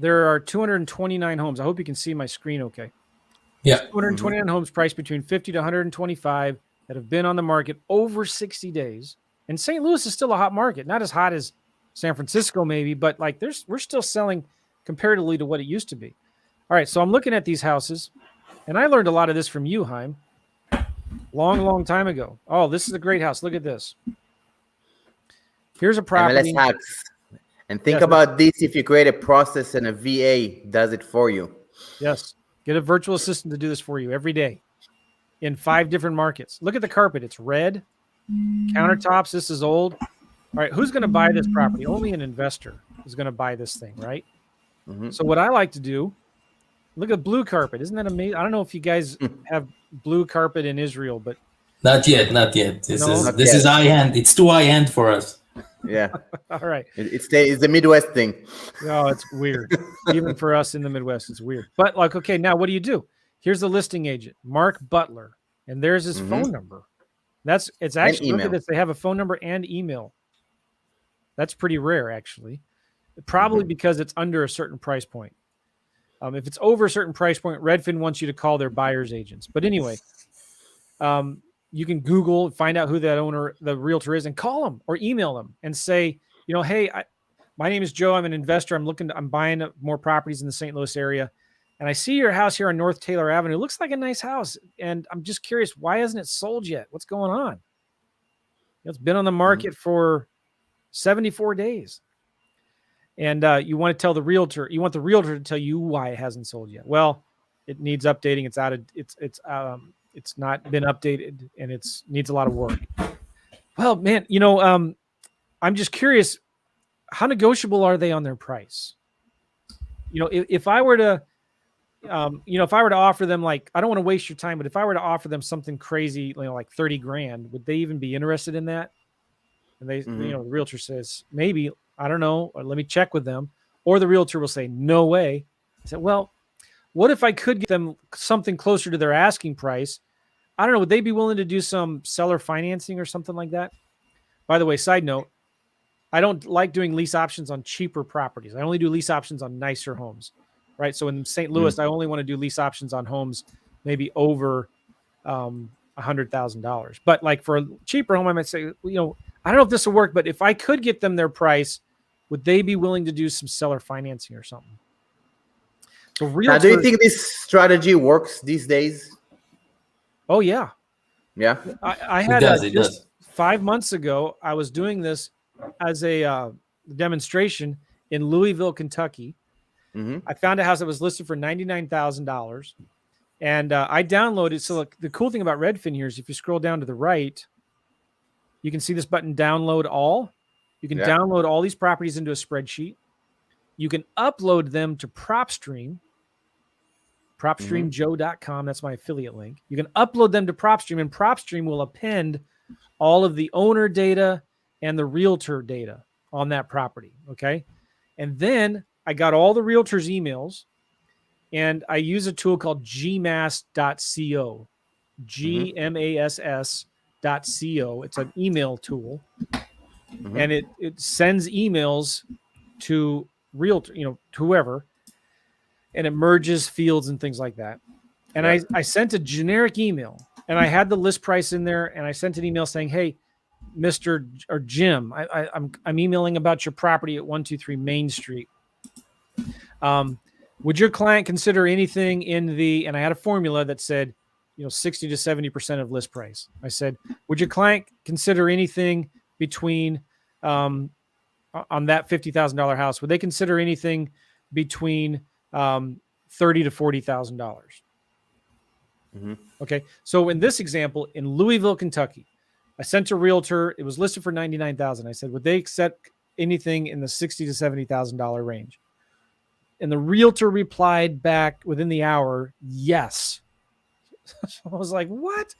There are 229 homes. I hope you can see my screen okay. Yeah. 229 homes priced between 50 to 125 that have been on the market over 60 days. And St. Louis is still a hot market, not as hot as San Francisco maybe, but like we're still selling comparatively to what it used to be. All right, so I'm looking at these houses, and I learned a lot of this from you, Haim, long time ago. Oh, this is a great house. Look at this. Here's a property. MLS hacks. And think about this: if you create a process and a VA does it for you. Yes, get a virtual assistant to do this for you every day in 5 different markets. Look at the carpet. It's red. Countertops. This is old. All right, who's going to buy this property? Only an investor is going to buy this thing, right? Mm-hmm. So what I like to do, look at blue carpet. Isn't that amazing? I don't know if you guys have blue carpet in Israel, but not yet. This is high end. It's too high end for us. Yeah. All right. It's the Midwest thing. Oh, it's weird. Even for us in the Midwest, it's weird. But like, okay, now what do? Here's the listing agent, Mark Butler, and there's his phone number. It's actually, look at this. They have a phone number and email. That's pretty rare, actually. Probably because it's under a certain price point. If it's over a certain price point, Redfin wants you to call their buyer's agents. But anyway, you can Google, find out who that owner, the realtor is, and call them or email them and say, hey, my name is Joe. I'm an investor. I'm buying more properties in the St. Louis area. And I see your house here on North Taylor Avenue. It looks like a nice house. And I'm just curious, why hasn't it sold yet? What's going on? It's been on the market for 74 days. And you want to tell the realtor, you want the realtor to tell you why it hasn't sold yet. Well, it needs updating. It's not been updated and needs a lot of work. Well, man, I'm just curious, how negotiable are they on their price? If I were to, offer them, like, I don't want to waste your time, but if I were to offer them something crazy, like $30,000, would they even be interested in that? And they, the realtor says, maybe, I don't know, or let me check with them. Or the realtor will say, no way. I said, well, what if I could get them something closer to their asking price? I don't know. Would they be willing to do some seller financing or something like that? By the way, side note, I don't like doing lease options on cheaper properties. I only do lease options on nicer homes, right? So in St. Louis, I only want to do lease options on homes maybe over $100,000. But like for a cheaper home, I might say, I don't know if this will work, but if I could get them their price, would they be willing to do some seller financing or something? So now, do you think this strategy works these days? Oh, yeah. Yeah. I had just 5 months ago, I was doing this as a demonstration in Louisville, Kentucky. I found a house that was listed for $99,000. And I downloaded. So look, the cool thing about Redfin here is if you scroll down to the right, you can see this button, download all. You can download all these properties into a spreadsheet. You can upload them to PropStream, PropStreamJoe.com. That's my affiliate link. You can upload them to PropStream, and PropStream will append all of the owner data and the realtor data on that property. Okay. And then I got all the realtors' emails, and I use a tool called gmass.co, GMASS.co. It's an email tool, and it sends emails to realtor, to whoever, and it merges fields and things like that. And I sent a generic email, and I had the list price in there, and I sent an email saying, hey, Mr. or Jim, I'm emailing about your property at 123 Main Street. Would your client consider anything in the, and I had a formula that said, 60 to 70% of list price. I said, would your client consider anything between, on that $50,000 house, would they consider anything between $30,000 to $40,000? Okay. So in this example, in Louisville, Kentucky, I sent a realtor, it was listed for $99,000. I said, would they accept anything in the $60,000 to $70,000 range? And the realtor replied back within the hour, yes. So I was like, what?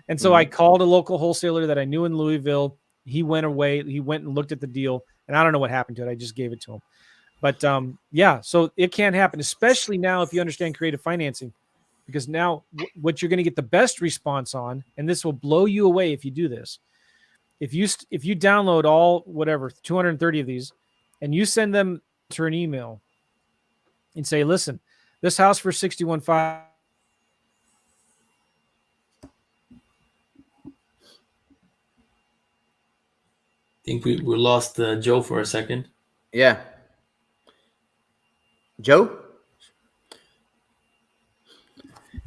And so I called a local wholesaler that I knew in Louisville. He went away. He went and looked at the deal, and I don't know what happened to it. I just gave it to him. But so it can happen, especially now if you understand creative financing, because now what you're going to get the best response on, and this will blow you away if you do this. If you download all 230 of these, and you send them to an email and say, listen, this house for $61,500. think we lost Joe for a second. Yeah. Joe?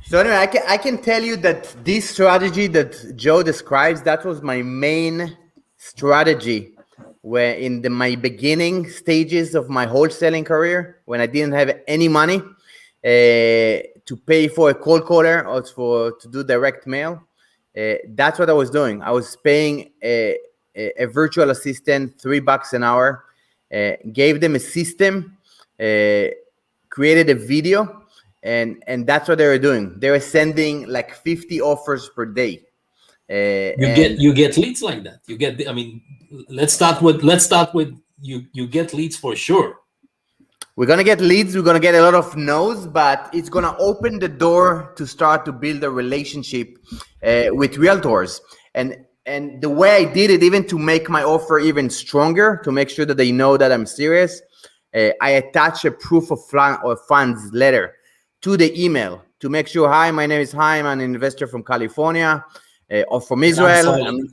So anyway, I can tell you that this strategy that Joe describes, that was my main strategy where in my beginning stages of my wholesaling career, when I didn't have any money to pay for a cold caller or to do direct mail. That's what I was doing. I was paying a virtual assistant $3 an hour, gave them a system, created a video, and that's what they were doing. They were sending like 50 offers per day. You get leads like that. You get. I mean, let's start with you. You get leads for sure. We're gonna get leads. We're gonna get a lot of no's, but it's gonna open the door to start to build a relationship with realtors. And the way I did it, even to make my offer even stronger, to make sure that they know that I'm serious, I attach a proof of funds letter to the email to make sure, hi, my name is Chaim, I'm an investor from California or from Israel.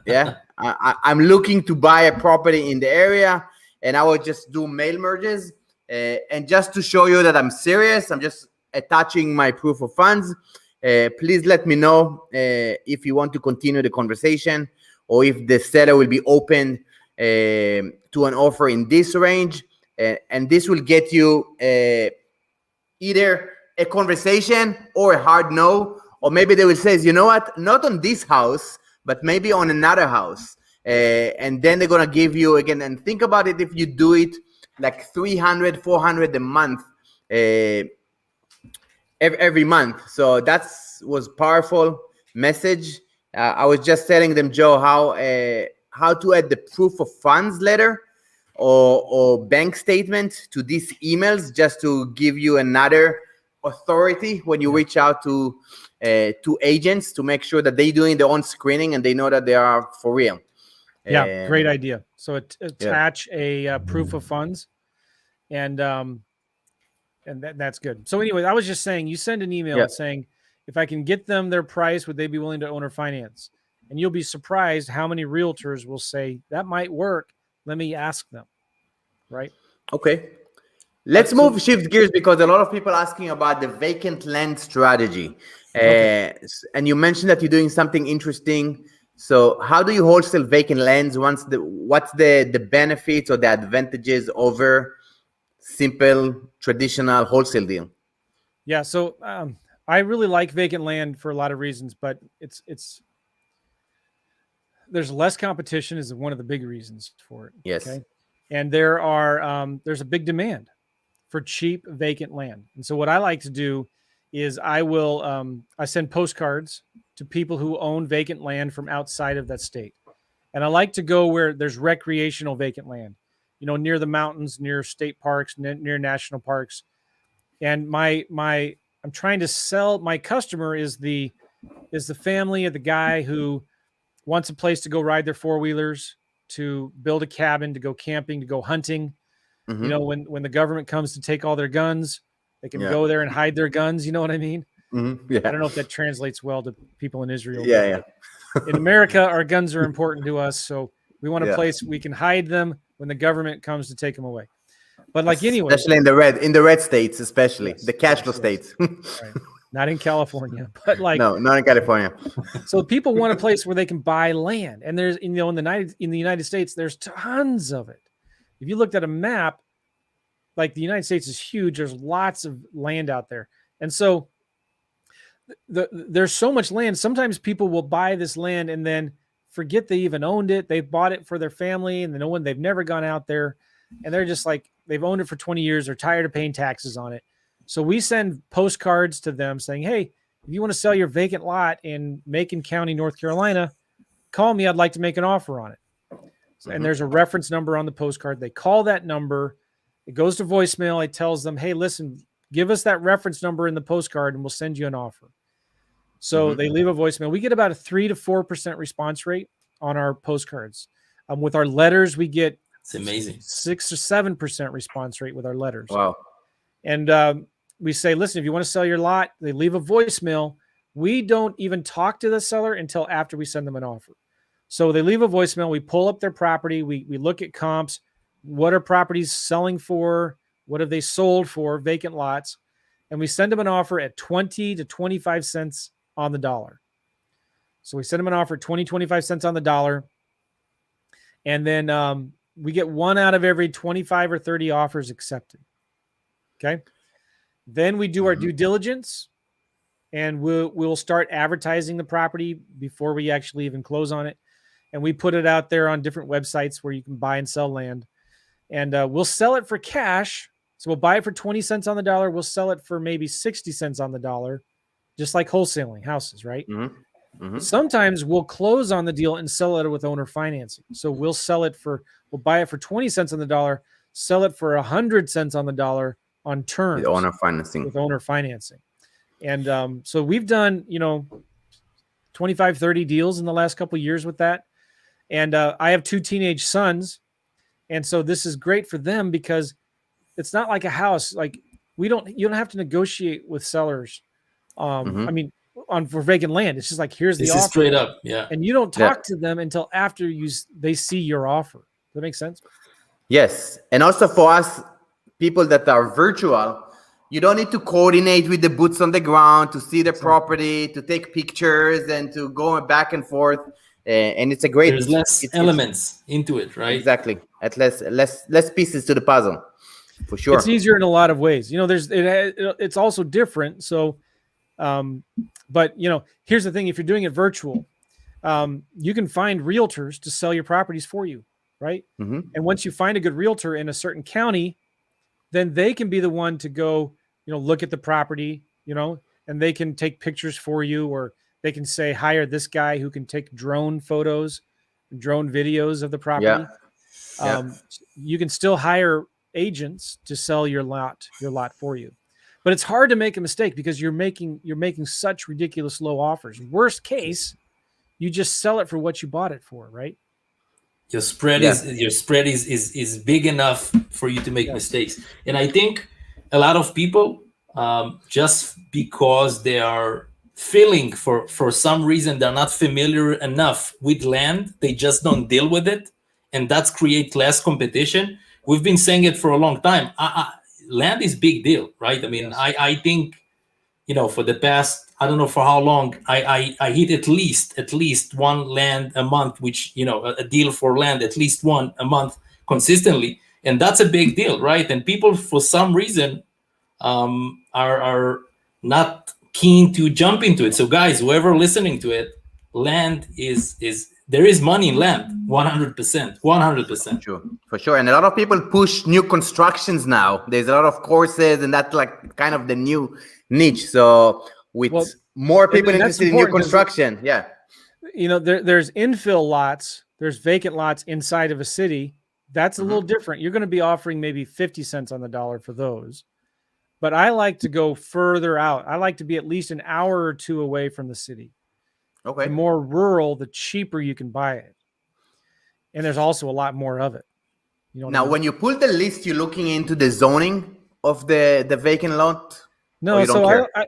I'm looking to buy a property in the area, and I would just do mail merges. And just to show you that I'm serious, I'm just attaching my proof of funds. Please let me know if you want to continue the conversation or if the seller will be open to an offer in this range. And this will get you either a conversation or a hard no, or maybe they will say, you know what, not on this house, but maybe on another house. And then they're going to give you again, and think about it, if you do it like 300, 400 a month, every month. So that was powerful message. I was just telling them, Joe, how to add the proof of funds letter or bank statement to these emails, just to give you another authority when you reach out to agents, to make sure that they're doing their own screening and they know that they are for real. Yeah, great idea. So attach a proof of funds, and that's good. So anyway, I was just saying, you send an email saying, if I can get them their price, would they be willing to owner finance? And you'll be surprised how many realtors will say, that might work. Let me ask them. Right? Okay. Let's shift gears, because a lot of people asking about the vacant land strategy. And you mentioned that you're doing something interesting. So how do you wholesale vacant lands? What's the benefits or the advantages over simple traditional wholesale deal? Yeah, so I really like vacant land for a lot of reasons, but there's less competition is one of the big reasons for it. Yes. Okay? And there's a big demand for cheap vacant land. And so what I like to do is I send postcards to people who own vacant land from outside of that state. And I like to go where there's recreational vacant land, near the mountains, near state parks, near national parks. And I'm trying to sell, my customer is the family of the guy who wants a place to go ride their four-wheelers, to build a cabin, to go camping, to go hunting. Mm-hmm. When the government comes to take all their guns, they can go there and hide their guns. You know what I mean? Mm-hmm. Yeah. I don't know if that translates well to people in Israel. Yeah. In America, our guns are important to us, so we want a place we can hide them when the government comes to take them away. But anyway, especially in the red states, especially the cash flow states. Right. Not in California, but no, not in California. So people want a place where they can buy land, and there's in the United States, there's tons of it. If you looked at a map, like the United States is huge. There's lots of land out there, and so there's so much land. Sometimes people will buy this land and then forget they even owned it. They bought it for their family, and they've never gone out there, and they're just like, they've owned it for 20 years. They're tired of paying taxes on it. So we send postcards to them saying, hey, if you want to sell your vacant lot in Macon County, North Carolina, call me. I'd like to make an offer on it. So, and there's a reference number on the postcard. They call that number. It goes to voicemail. It tells them, hey, listen, give us that reference number in the postcard and we'll send you an offer. So they leave a voicemail. We get about a 3 to 4% response rate on our postcards. With our letters, we get it's amazing 6 or 7% response rate with our letters. Wow. And we say, listen, if you want to sell your lot, they leave a voicemail. We don't even talk to the seller until after we send them an offer. So they leave a voicemail. We pull up their property. We look at comps. What are properties selling for? What have they sold for? Vacant lots. And we send them an offer at 20 to 25 cents on the dollar. So we send them an offer at 20, 25 cents on the dollar. And then we get 1 out of every 25 or 30 offers accepted. Okay. Then we do our due diligence, and we'll start advertising the property before we actually even close on it. And we put it out there on different websites where you can buy and sell land. And we'll sell it for cash. So we'll buy it for 20 cents on the dollar. We'll sell it for maybe 60 cents on the dollar, just like wholesaling houses, right? Sometimes we'll close on the deal and sell it with owner financing. So we'll buy it for 20 cents on the dollar, sell it for 100 cents on the dollar on terms. With owner financing. With owner financing. And so we've done, 25, 30 deals in the last couple of years with that. And I have 2 teenage sons. And so this is great for them because it's not like a house. Like you don't have to negotiate with sellers. I mean, for vacant land, it's just like, here's the offer. This is straight up. Yeah. And you don't talk to them until after they see your offer. Does that make sense? Yes. And also for us, people that are virtual, you don't need to coordinate with the boots on the ground to see the property, to take pictures and to go back and forth. And it's a great. There's less elements into it, right? Exactly. At less pieces to the puzzle, for sure. It's easier in a lot of ways. It's also different. So, but here's the thing: if you're doing it virtual, you can find realtors to sell your properties for you, right? And once you find a good realtor in a certain county, then they can be the one to go, look at the property, and they can take pictures for you, or they can say, hire this guy who can take drone photos, drone videos of the property. You can still hire agents to sell your lot for you. But it's hard to make a mistake because you're making such ridiculous low offers. Worst case, you just sell it for what you bought it for, right? Your spread is big enough for you to make mistakes. And I think a lot of people, just because they are feeling for some reason they're not familiar enough with land, they just don't deal with it, and that's create less competition. We've been saying it for a long time. Land is big deal, right? I mean, I think for the past, I don't know for how long, I hit at least one land a month, which a deal for land, at least one a month consistently, and that's a big deal, right? And people for some reason are not keen to jump into it. So guys, whoever listening to it, land is there is money in land, 100%. For sure. And a lot of people push new constructions now. There's a lot of courses, and that's like kind of the new niche. So with more people interested in new construction, there's infill lots, there's vacant lots inside of a city. That's a little different. You're going to be offering maybe 50 cents on the dollar for those. But I like to go further out. I like to be at least an hour or two away from the city. Okay. The more rural, the cheaper you can buy it. And there's also a lot more of it. Now, when you pull the list, you're looking into the zoning of the vacant lot? No, so I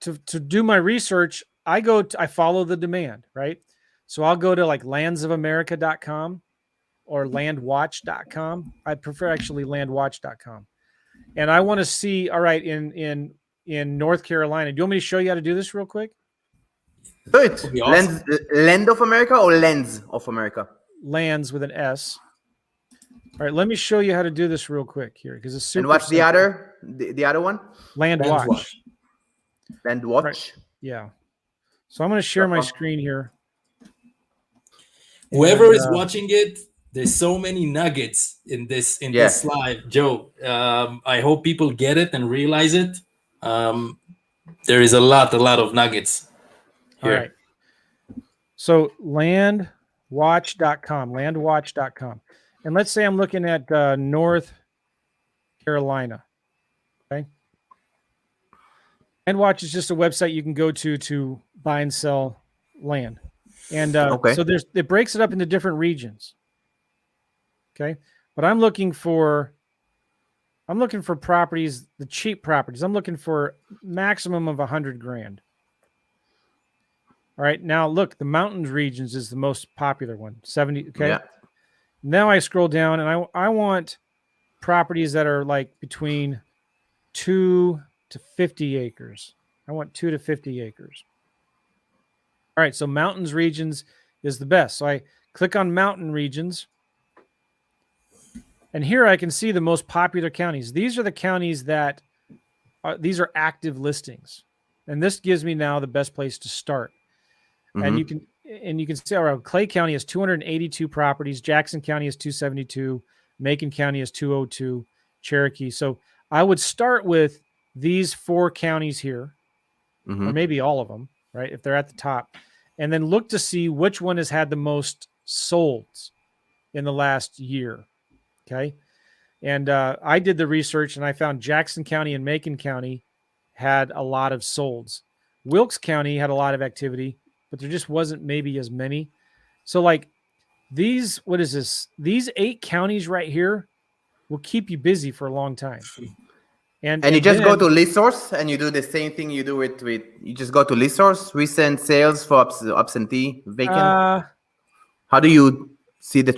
to do my research, I follow the demand, right? So I'll go to like landsofamerica.com or landwatch.com. I prefer actually landwatch.com. And I want to see, all right, in North Carolina. Do you want me to show you how to do this real quick? Do it. Awesome. Land of America or Lens of America? Lands with an S. All right, let me show you how to do this real quick here because it's super. And what's simple. the other one? Landwatch. Landwatch. Right. Yeah. So I'm going to share my screen here. Whoever is watching it, there's so many nuggets in this slide, Joe. I hope people get it and realize it. There is a lot of nuggets here. All right. So landwatch.com. And let's say I'm looking at North Carolina. Okay. Landwatch is just a website you can go to buy and sell land. And so it breaks it up into different regions. Okay. But I'm looking for properties, the cheap properties. I'm looking for maximum of $100,000. All right, now look, the mountains regions is the most popular one, 70. Okay. Yeah. Now I scroll down and I want properties that are like between 2 to 50 acres. I want 2 to 50 acres. All right, so mountains regions is the best. So I click on mountain regions. And here I can see the most popular counties. These are the counties that these are active listings. And this gives me now the best place to start. And you can see, all right, Clay County has 282 properties. Jackson County has 272. Macon County has 202. Cherokee. So I would start with these 4 counties here, or maybe all of them, right? If they're at the top, and then look to see which one has had the most solds in the last year. Okay. And I did the research and I found Jackson County and Macon County had a lot of solds. Wilkes County had a lot of activity, but there just wasn't maybe as many. So like these, what is this? These 8 counties right here will keep you busy for a long time. And you just go to Lease Source and you do the same thing you do with you just go to Lease Source, recent sales for absentee, vacant. How do you see the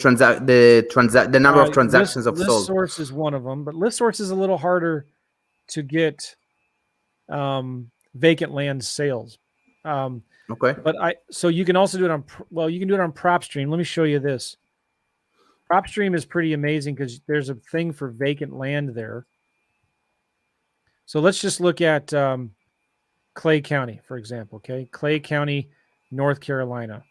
number of transactions of sold? List Source is one of them, but List Source is a little harder to get vacant land sales. Okay. But so you can also do it on, you can do it on PropStream. Let me show you this. PropStream is pretty amazing because there's a thing for vacant land there. So let's just look at Clay County, for example. Okay, Clay County, North Carolina.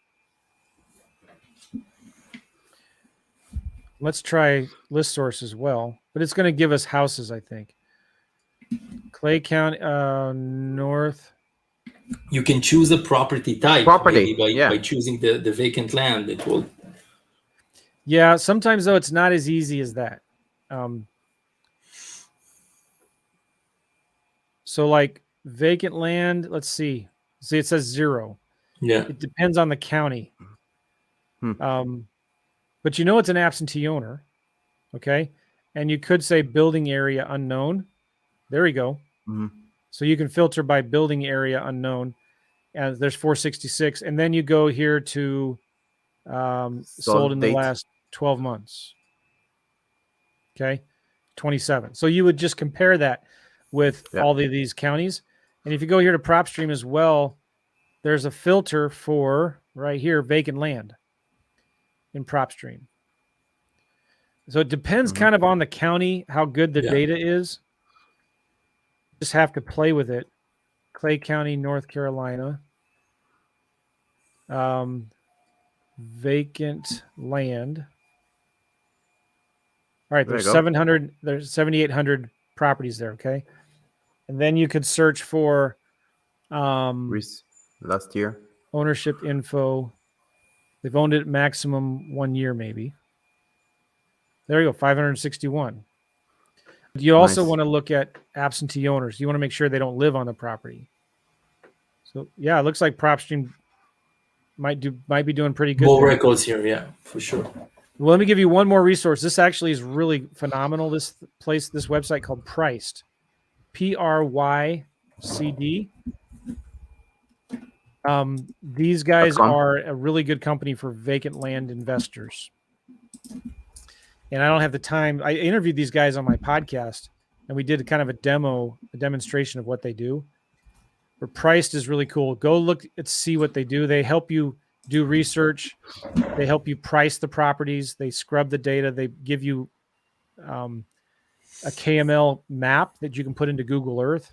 Let's try List Source as well, but it's going to give us houses, I think. Clay County, North. You can choose a property type by choosing the vacant land. It will. Yeah, sometimes though it's not as easy as that. So like vacant land, let's see. See, it says 0. Yeah. It depends on the county. But you know it's an absentee owner, okay? And you could say building area unknown. There we go. So you can filter by building area unknown. And there's 466. And then you go here to sold in the last 12 months. Okay, 27. So you would just compare that with all of these counties. And if you go here to PropStream as well, there's a filter for right here, vacant land in PropStream. So it depends kind of on the county, how good the data is. Just have to play with it. Clay County, North Carolina. Vacant land. All right, there's 7,800 properties there, okay? And then you could search for last year ownership info. They've owned it maximum 1 year, maybe. There you go, 561. You also want to look at absentee owners. You want to make sure they don't live on the property. So yeah, it looks like PropStream might be doing pretty good. More records here, yeah, for sure. Well, let me give you one more resource. This actually is really phenomenal. This website called Priced, PRYCD. These guys are a really good company for vacant land investors. And I don't have the time. I interviewed these guys on my podcast, and we did kind of a demonstration of what they do. But Priced is really cool. Go look and see what they do. They help you do research. They help you price the properties. They scrub the data. They give you a KML map that you can put into Google Earth.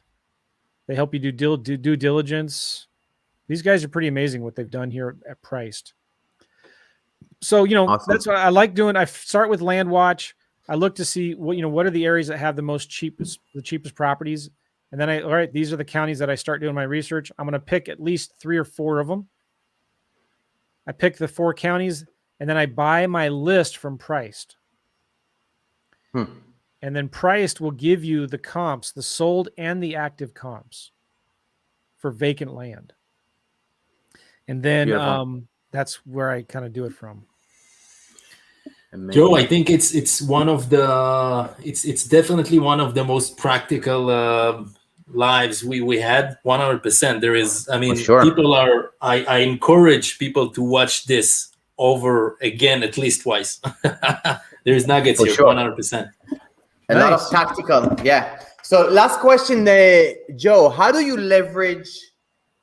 They help you do due diligence. These guys are pretty amazing what they've done here at Priced. So, that's what I like doing. I start with Land Watch. I look to see what are the areas that have the cheapest properties. And then all right, these are the counties that I start doing my research. I'm going to pick at least 3 or 4 of them. I pick the 4 counties, and then I buy my list from Priced. And then Priced will give you the comps, the sold and the active comps for vacant land. And then that's where I kind of do it from. Joe, I think it's one of the it's definitely one of the most practical lives we had 100%. There is, I mean, sure. people are, I encourage people to watch this over again at least twice. There's nuggets For here, sure. 100%. A lot of tactical, yeah. So last question, Joe, how do you leverage,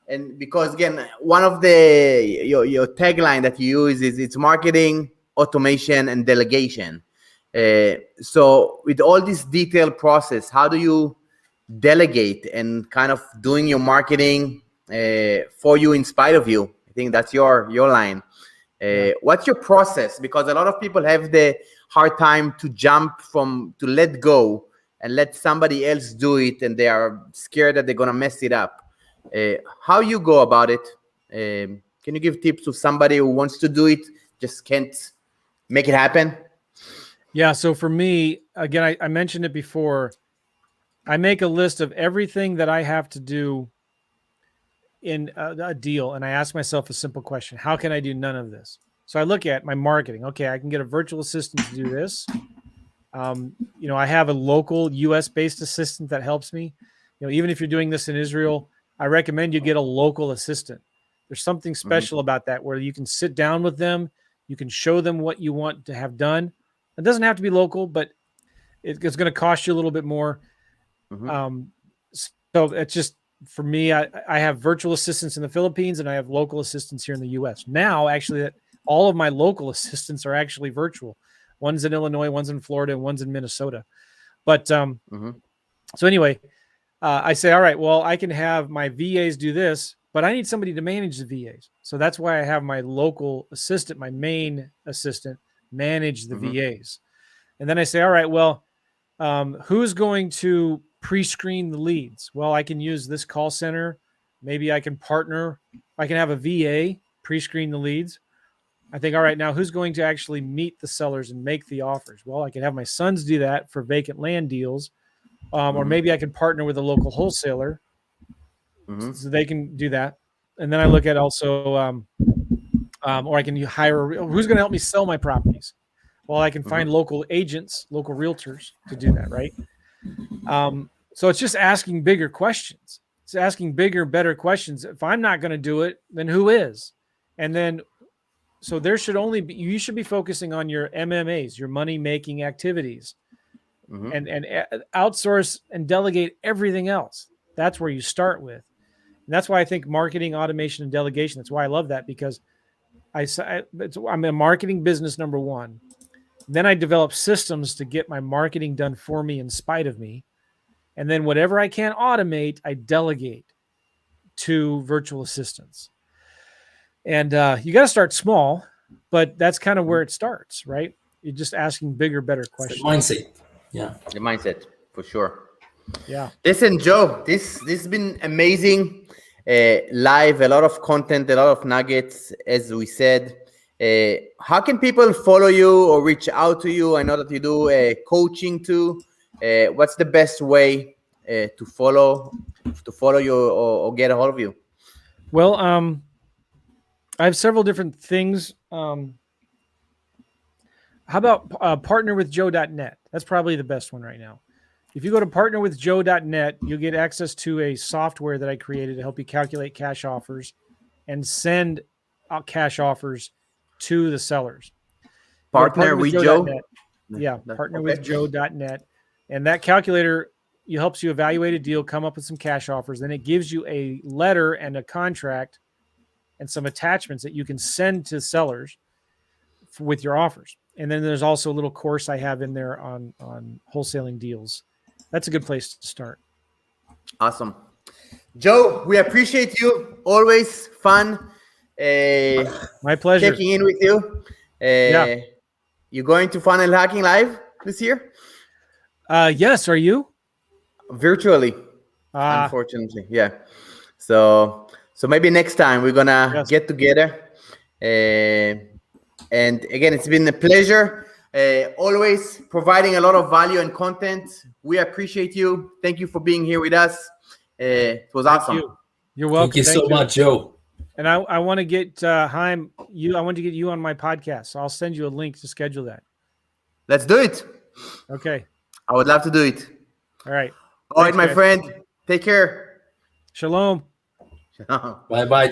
and because again, one of your tagline that you use is it's marketing, automation, and delegation. So with all this detailed process, how do you delegate and kind of doing your marketing for you in spite of you? I think that's your line. What's your process? Because a lot of people have the hard time to to let go and let somebody else do it, and they are scared that they're gonna mess it up. How you go about it? Can you give tips to somebody who wants to do it, just can't make it happen? Yeah. So for me, again, I mentioned it before. I make a list of everything that I have to do in a deal, and I ask myself a simple question: how can I do none of this? So I look at my marketing. Okay, I can get a virtual assistant to do this. I have a local US-based assistant that helps me. Even if you're doing this in Israel, I recommend you get a local assistant. There's something special about that, where you can sit down with them, you can show them what you want to have done. It doesn't have to be local, but it's going to cost you a little bit more. So it's just, for me, I have virtual assistants in the Philippines, and I have local assistants here in the US. Now, actually, all of my local assistants are actually virtual. One's in Illinois, one's in Florida, and one's in Minnesota. But so anyway, I say, all right, well, I can have my VAs do this, but I need somebody to manage the VAs. So that's why I have my local assistant, my main assistant, manage the VAs. And then I say, all right, well, who's going to pre-screen the leads? Well, I can use this call center. Maybe I can partner. I can have a VA pre-screen the leads. I think, all right, now who's going to actually meet the sellers and make the offers? Well, I can have my sons do that for vacant land deals. Or maybe I can partner with a local wholesaler so they can do that. And then I look at also, or I can hire, who's going to help me sell my properties? Well, I can find local agents, local realtors to do that, right? So it's just asking bigger questions. It's asking bigger, better questions. If I'm not going to do it, then who is? And then, so there should only be, you should be focusing on your MMAs, your money-making activities, and outsource and delegate everything else. That's where you start with. And that's why I think marketing, automation, and delegation, that's why I love that, because I'm a marketing business, number one. Then I develop systems to get my marketing done for me in spite of me. And then whatever I can't automate, I delegate to virtual assistants. And you got to start small, but that's kind of where it starts, right? You're just asking bigger, better questions. Mindset. Yeah. The mindset, for sure. Yeah. Listen, Joe, this has been amazing. Live, a lot of content, a lot of nuggets, as we said. How can people follow you or reach out to you? I know that you do coaching too. What's the best way to follow you or get a hold of you? Well, I have several different things. How about partnerwithjoe.net? That's probably the best one right now. If you go to partnerwithjoe.net, you'll get access to a software that I created to help you calculate cash offers and send out cash offers to the sellers. Partner with Joe? Yeah, partnerwithjoe.net. And that calculator helps you evaluate a deal, come up with some cash offers. Then it gives you a letter and a contract and some attachments that you can send to sellers with your offers. And then there's also a little course I have in there on wholesaling deals. That's a good place to start. Awesome. Joe, we appreciate you. Always fun. My pleasure. Checking in with you. Yeah. You going to Funnel Hacking Live this year? Yes. Are you? Virtually, unfortunately. Yeah. So maybe next time we're gonna get together. And again, it's been a pleasure. Always providing a lot of value and content. We appreciate you. Thank you for being here with us. It was awesome. You're welcome. Thank you so much, Joe. And I want to get Chaim, I want to get you on my podcast. So I'll send you a link to schedule that. Let's do it. Okay. I would love to do it. All right. All right, my friend. Take care. Shalom. Bye bye.